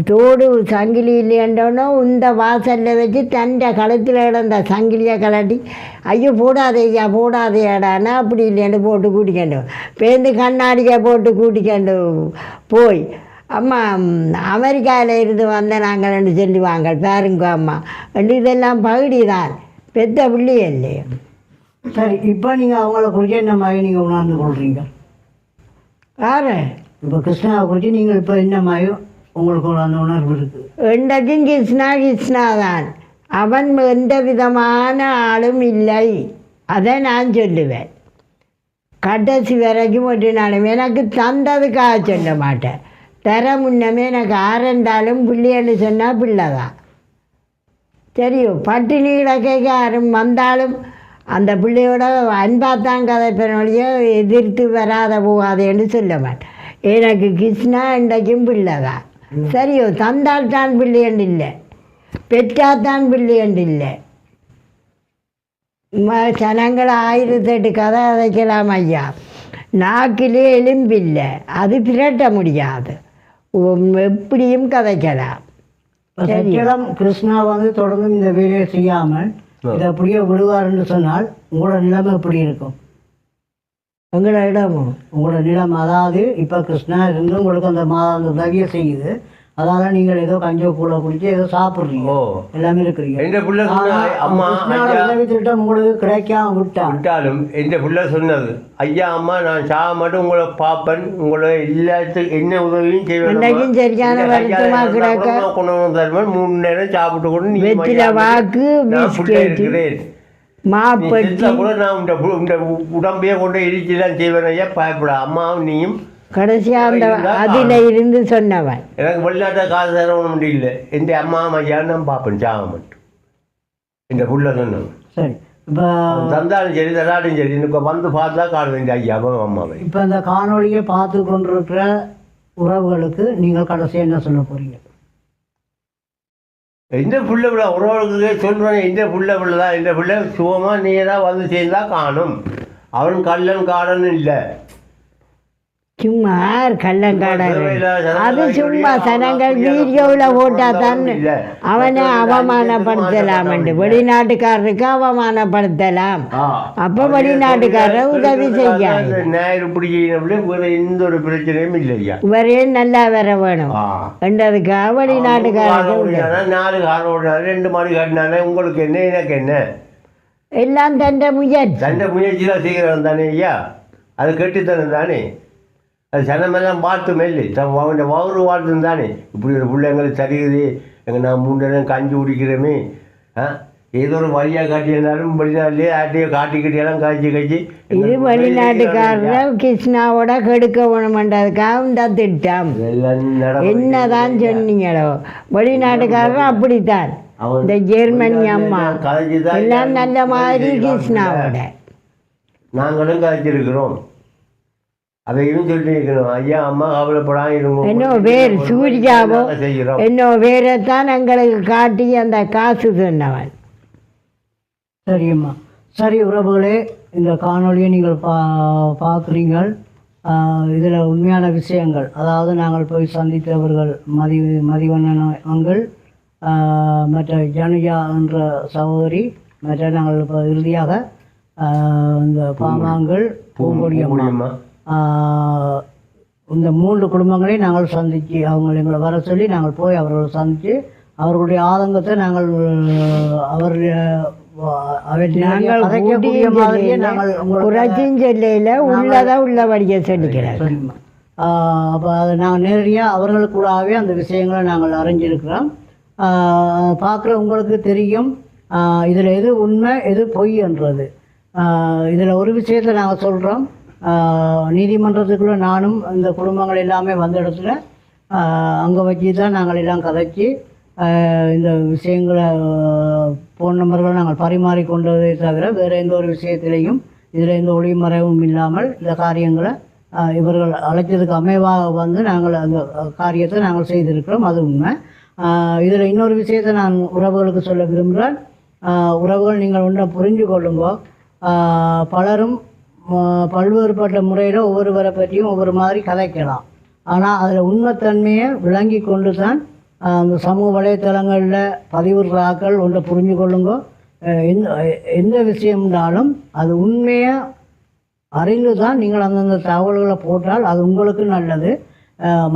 தோடு சங்கிலி இல்லையன்றோன்னா இந்த வாசலில் வச்சு தண்டை கழுத்தில் கிடந்த சங்கிலியை கலட்டி ஐயோ போடாதையா போடாதையாடானா அப்படி இல்லைன்னு போட்டு கூட்டிக்கண்டு பேருந்து கண்ணாடியை போட்டு கூட்டிக்கண்டு போய் அம்மா அமெரிக்காவில் இருந்து வந்த நாங்கள்னு சொல்லுவாங்க பாருங்க அம்மா இதெல்லாம் பகுதி தான் பெத்த பிள்ளை இல்லையோ. சரி, இப்போ நீங்கள் அவங்கள குறித்து என்ன மாதிரி நீங்கள் உணர்ந்து கொள்கிறீங்க? யாரு இப்போ கிருஷ்ணாவை குறித்து நீங்கள் இப்போ என்ன மாதிரி உங்களுக்கு ஒரு அந்த உணர்வு இருக்குது? என்றைக்கும் கிருஷ்ணா கிருஷ்ணா தான். அவன் எந்த விதமான ஆளும் இல்லை. அதை நான் சொல்லுவேன் கடைசி வரைக்கும் ஒரு நாளும். எனக்கு தந்ததுக்காக சொல்ல மாட்டேன். தர முன்னமே எனக்கு ஆரண்டாலும் பிள்ளைன்னு சொன்னால் பிள்ளை தான். சரியோ பட்டினி கிடக்க யாரும் வந்தாலும் அந்த பிள்ளையோட அன்பாத்தான் கதைப்பனொழிய எதிர்த்து வராத போகாதேன்னு சொல்ல மாட்டேன். எனக்கு கிருஷ்ணா இன்றைக்கும் பிள்ளை தான். சரியோ தந்தால் தான் பிள்ளையண்டு இல்லை, பெற்றாத்தான் பிள்ளையண்டு இல்லை. ஜனங்கள் 1008 கதை கதைக்கலாம் ஐயா. நாக்கிலே எலும்பில்லை, அது பிரட்ட முடியாது. எப்படியும் கதைக்கலாம். கிருஷ்ணா வந்து தொடர்ந்து இந்த வேலையை செய்யாமல் இதை அப்படியே விடுவார்னு சொன்னால் உங்களோட நிலைமை எப்படி இருக்கும்? உங்களோட இடமும் உங்களோட நிலைமை அதாவது இப்போ கிருஷ்ணா இருந்து உங்களுக்கு அந்த அந்த உதவியை செய்யுது. அதால நீங்கள் ஏதோ கஞ்சோ கூட குடிச்சு ஏதோ சாப்பிட்றீங்க, எல்லாமே இருக்கிறீங்க. உதவி திட்டம் உங்களுக்கு கிடைக்காம விட்டாலும் எந்த பிள்ளை சொன்னது ஐயா அம்மா நான் சாக மட்டும் உங்களை பார்ப்பேன், உங்களை எல்லாத்துக்கும் என்ன உதவியும் செய்வேன். சரியான வருத்தமா கிடக்க கொண்டு தருவேன். 3 நேரம் சாப்பிட்டு கொண்டு வெற்றில வாக்கு இருக்கிறேன். மாப்பட்டி கூட நான் இந்த உடம்பையே கொண்டு இடிச்சுதான் செய்வேன் ஐயா, பயப்பட அம்மாவும் நீயும் கடைசியா அந்த அதில் இருந்து சொன்னவன். எனக்கு வெளிநாட்டை காசு தரவும் முடியல, எந்த அம்மா ஐயான்னு நான் பார்ப்பேன் சாக மட்டும் இந்த புள்ள சொன்னவன். சரி, இப்போ தந்தாலும் சரி தராடும் சரி இப்போ வந்து பார்த்தா காணும் இந்த ஐயாவும் அம்மாவை. இப்போ இந்த காணொலியை பார்த்து கொண்டிருக்கிற உறவுகளுக்கு நீங்கள் கடைசியாக என்ன சொல்ல போறீங்க? இந்த புள்ள விட உறவுகளுக்கு சொல்கிறேன், இந்த புள்ள தான் இந்த புள்ள சுகமாக நீராக வந்து சேர்ந்தா காணும். அவன் கள்ளன் காடன் இல்லை, சும்மா கள்ளங்காடர். அது சும்மா சனங்கள் வீடியோவில் போட்டா தான் அவனை அவமானப்படுத்தலாம். வெளிநாட்டுக்காரருக்கு அவமானப்படுத்தலாம். அப்போ வெளிநாட்டுக்காரர் உதவி செய்ய எந்த ஒரு பிரச்சனையும் இல்லையா. இவரே நல்லா வர வேணும் என்றதுக்காக வெளிநாட்டுக்காரர் 4 கார் ஓடினாரு, 2 மாடி காட்டினாலே உங்களுக்கு என்ன எனக்கு என்ன எல்லாம் தண்டை முயற்சி தான் செய்கிறவன் தானே ஐயா. அது கெட்டுத்தனம் தானே, அது சனமெல்லாம் பார்த்து மெல்லு அவன் வவுறு வாழ்த்தும் தானே. இப்படி ஒரு பிள்ளைங்களுக்கு சரியுது எங்கள் நான் 3 நேரம் கஞ்சி குடிக்கிறோமே, ஏதோ ஒரு வழியாக காட்டியிருந்தாலும் வெளிநாட்டிலே ஆட்டையோ காட்டிக்கிட்டெல்லாம் காய்ச்சி இது வெளிநாட்டுக்காரர் கிருஷ்ணாவோட கெடுக்க வேணுமென்றதுக்காக இந்த திட்டம். என்னதான் சொன்னீங்களோ வெளிநாட்டுக்காரர் அப்படித்தான். இந்த ஜெர்மனி அம்மா எல்லாம் நல்ல மாதிரி கிருஷ்ணாவோட நாங்களும் காய்ச்சிருக்கிறோம். அதையும் சொல்லியிருக்கணும் ஐயா அம்மா கவலைப்படாம இருக்கும். இன்னும் வேறு சூர்யாவோ இன்னும் வேறத்தான் எங்களுக்கு காட்டி அந்த காசு சொன்னவன். சரியம்மா, சரி உறவுகளே, இந்த காணொலியை நீங்கள் பார்க்குறீங்கள். இதில் உண்மையான விஷயங்கள், அதாவது நாங்கள் போய் சந்தித்தவர்கள் மதிவண்ணன் அங்கள், மற்ற ஜனுஜா என்ற சகோதரி, மற்ற நாங்கள் இப்போ இறுதியாக இந்த பாமாங்கள் பூங்கொடி அம்மா, இந்த 3 குடும்பங்களையும் நாங்கள் சந்தித்து அவங்க எங்களை வர சொல்லி நாங்கள் போய் அவர்களை சந்தித்து அவர்களுடைய ஆதங்கத்தை நாங்கள் உள்ளபடியே சொல்லிக்கிறேன். சரிம்மா, அப்போ அதை நாங்கள் நேரடியாக அவர்களுக்கூடாகவே அந்த விஷயங்களை நாங்கள் அறிஞ்சிருக்கிறோம். பார்க்குற உங்களுக்கு தெரியும் இதில் எது உண்மை எது பொய் என்றது. இதில் ஒரு விஷயத்தை நாங்கள் சொல்கிறோம். நீதிமன்றத்துக்குள்ளே நானும் இந்த குடும்பங்கள் எல்லாமே வந்த இடத்துல அங்கே வச்சு தான் நாங்கள் எல்லாம் கதைச்சி இந்த விஷயங்களை ஃபோன் நம்பர்களை நாங்கள் பரிமாறிக்கொண்டதே தவிர வேறு எந்த ஒரு விஷயத்திலையும் இதில் எந்த ஒளிமறைவும் இல்லாமல் இந்த காரியங்களை இவர்கள் அழைச்சதுக்கு அமைவாக வந்து நாங்கள் அந்த காரியத்தை நாங்கள் செய்திருக்கிறோம். அது உண்மை. இதில் இன்னொரு விஷயத்தை நான் உறவுகளுக்கு சொல்ல விரும்புகிறேன். உறவுகள் நீங்கள் ஒன்றை புரிஞ்சு கொள்ளுங்கோ. பலரும் பல்வேறுபட்ட முறையில் ஒவ்வொருவரை பற்றியும் ஒவ்வொரு மாதிரி கதைக்கலாம். ஆனால் அதில் உண்மைத்தன்மையை விளங்கி கொண்டு தான் அந்த சமூக வலைத்தளங்களில் பதிவுறாக்கள் ஒன்றை புரிஞ்சு கொள்ளுங்கோ. எந்த விஷயம்னாலும் அது உண்மையை அறிந்து தான் நீங்கள் அந்தந்த தகவல்களை போட்டால் அது உங்களுக்கு நல்லது.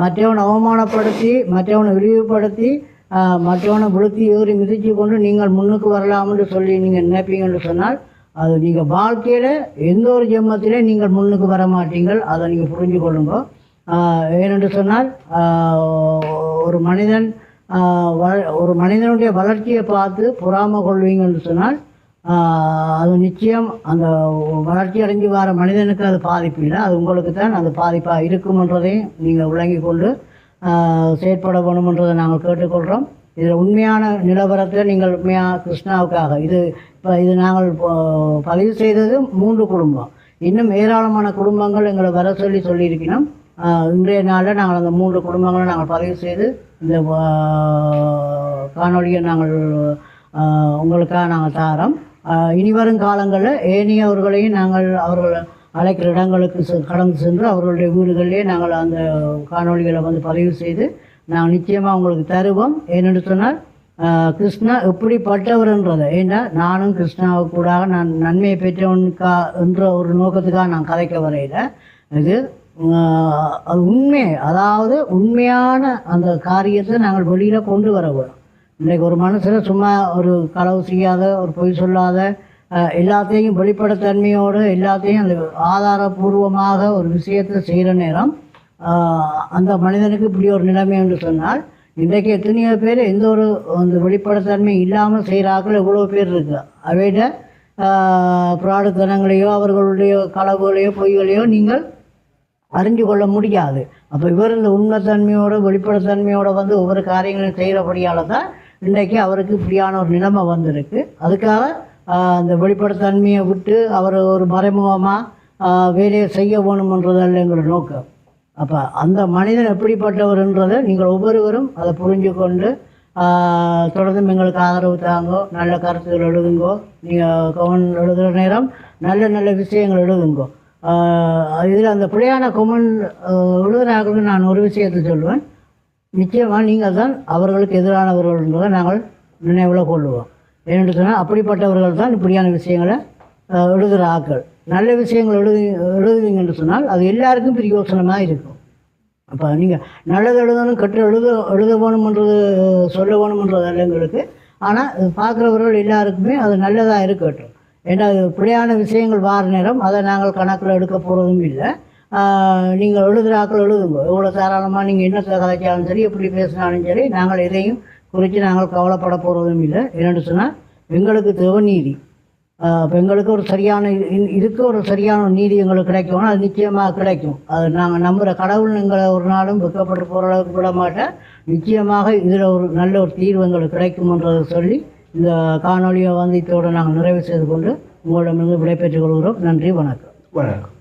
மற்றவனை அவமானப்படுத்தி மற்றவனை இழிவுபடுத்தி மற்றவனை விழுத்தி ஏறி மிதித்து கொண்டு நீங்கள் முன்னுக்கு வரலாம்னு சொல்லி நீங்கள் நினைப்பீங்கன்னு சொன்னால் அது நீங்கள் வாழ்க்கையில் எந்த ஒரு ஜென்மத்திலே நீங்கள் முன்னுக்கு வர மாட்டீங்கள். அதை நீங்கள் புரிஞ்சு கொள்ளுங்க. ஏனென்று சொன்னால் ஒரு மனிதனுடைய வளர்ச்சியை பார்த்து பொறாமை கொள்வீங்கன்னு சொன்னால் அது நிச்சயம் அந்த வளர்ச்சி அடைஞ்சு வர மனிதனுக்கு அது பாதிப்பு இல்லை, அது உங்களுக்கு தான் அது பாதிப்பாக இருக்குமென்றதையும் நீங்கள் விளங்கி கொண்டு செயற்பட வேணுமென்றதை நாங்கள் கேட்டுக்கொள்கிறோம். இதில் உண்மையான நிலவரத்தை நீங்கள் உண்மையாக கிருஷ்ணாவுக்காக இது நாங்கள் பதிவு செய்தது 3 குடும்பம். இன்னும் ஏராளமான குடும்பங்கள் எங்களை வர சொல்லியிருக்கணும். இன்றைய நாளில் நாங்கள் அந்த 3 குடும்பங்களை நாங்கள் பதிவு செய்து இந்த காணொலியை நாங்கள் உங்களுக்காக நாங்கள் தாரோம். இனி வரும் காலங்களில் ஏனையவர்களையும் நாங்கள் அவர்கள் அழைக்கிற இடங்களுக்கு கடந்து சென்று அவர்களுடைய வீடுகளிலே நாங்கள் அந்த காணொலிகளை வந்து பதிவு செய்து நாங்கள் நிச்சயமாக உங்களுக்கு தருவோம். ஏனென்று சொன்னால் கிருஷ்ணா எப்படிப்பட்டவர்ன்றதை, ஏன்னா நானும் கிருஷ்ணாவுக்கு கூட நான் நன்மையை பெற்றவனுக்கா என்ற ஒரு நோக்கத்துக்காக நான் கதைக்க வரையில் இது அது உண்மை, அதாவது உண்மையான அந்த காரியத்தை நாங்கள் வெளியில் கொண்டு வர வேணும். இன்றைக்கு ஒரு மனுஷனை சும்மா ஒரு களவு செய்யாத, ஒரு பொய் சொல்லாத, எல்லாத்தையும் வெளிப்படைத்தன்மையோடு எல்லாத்தையும் அந்த ஆதாரபூர்வமாக ஒரு விஷயத்தை செய்கிற நேரம் அந்த மனிதனுக்கு இப்படி ஒரு நிலைமை என்று சொன்னால் இன்றைக்கு எத்தனையோ பேர் எந்த ஒரு அந்த வெளிப்படைத்தன்மை இல்லாமல் செய்கிறார்கள் எவ்வளோ பேர் இருக்குது. அவையிட பிராடுத்தனங்களையோ அவர்களுடைய களவுகளையோ பொய்களையோ நீங்கள் அறிஞ்சு கொள்ள முடியாது. அப்போ இவர் இந்த உண்மைத்தன்மையோடு வெளிப்படைத்தன்மையோடு வந்து ஒவ்வொரு காரியங்களையும் செய்கிறபடியால் தான் இன்றைக்கு அவருக்கு இப்படியான ஒரு நிலைமை வந்திருக்கு. அதுக்காக அந்த வெளிப்படைத்தன்மையை விட்டு அவர் ஒரு மறைமுகமாக வேலையை செய்ய வேணுமென்றதல்ல எங்களோட நோக்கம். அப்போ அந்த மனிதன் எப்படிப்பட்டவர்ன்றதை நீங்கள் ஒவ்வொருவரும் அதை புரிஞ்சு கொண்டு தொடர்ந்து எங்களுக்கு ஆதரவு தாங்கோ, நல்ல கருத்துக்கள் எழுதுங்கோ. நீங்கள் கமெண்ட் எழுதுகிற நேரம் நல்ல நல்ல விஷயங்கள் எழுதுங்கோ. இதில் அந்த பிள்ளையான கமெண்ட் எழுதுகிறார்கள். நான் ஒரு விஷயத்தை சொல்லுவேன், நிச்சயமாக நீங்கள் தான் அவர்களுக்கு எதிரானவர்கள்ன்றதை நாங்கள் நினைவில் கொள்ளுவோம். ஏன்னு சொன்னால் அப்படிப்பட்டவர்கள் தான் இப்படியான விஷயங்களை எழுதுகிற ஆக்கள். நல்ல விஷயங்கள் எழுதுவீங்கன்னு சொன்னால் அது எல்லாருக்கும் பிரயோசனமாக இருக்கும். அப்போ நீங்கள் நல்லது எழுதணும், கெட்டு எழுத வேணுமென்றது சொல்ல வேணுமென்றது எங்களுக்கு. ஆனால் பார்க்குறவர்கள் எல்லாருக்குமே அது நல்லதாக இருக்கட்டும். ஏன்னா அது பிள்ளையான விஷயங்கள் வார நேரம் அதை நாங்கள் கணக்கில் எடுக்க போகிறதும் இல்லை. நீங்கள் எழுதுகிற ஆக்கள் எழுதுங்க. எவ்வளோ தாராளமாக நீங்கள் என்ன கதைச்சாலும் சரி, எப்படி பேசினாலும் சரி, நாங்கள் எதையும் குறித்து நாங்கள் கவலைப்பட போகிறதும் இல்லை. என்னென்னு சொன்னால் எங்களுக்கு தேவை நீதி. இப்போ எங்களுக்கு ஒரு சரியான இதுக்கு ஒரு சரியான நீதி எங்களுக்கு கிடைக்கணும். அது நிச்சயமாக கிடைக்கும். அது நாங்கள் நம்புகிற கடவுள் எங்களை ஒரு நாளும் வெக்கப்பட்டு போகிற அளவுக்கு விட மாட்டேன். நிச்சயமாக இதில் ஒரு நல்ல ஒரு தீர்வு எங்களுக்கு கிடைக்கும்ன்றதை சொல்லி இந்த காணொலியை வந்து இதோடு நாங்கள் நிறைவு செய்து கொண்டு உங்களிடமிருந்து விடைபெற்றுக் கொள்கிறோம். நன்றி, வணக்கம். வணக்கம்.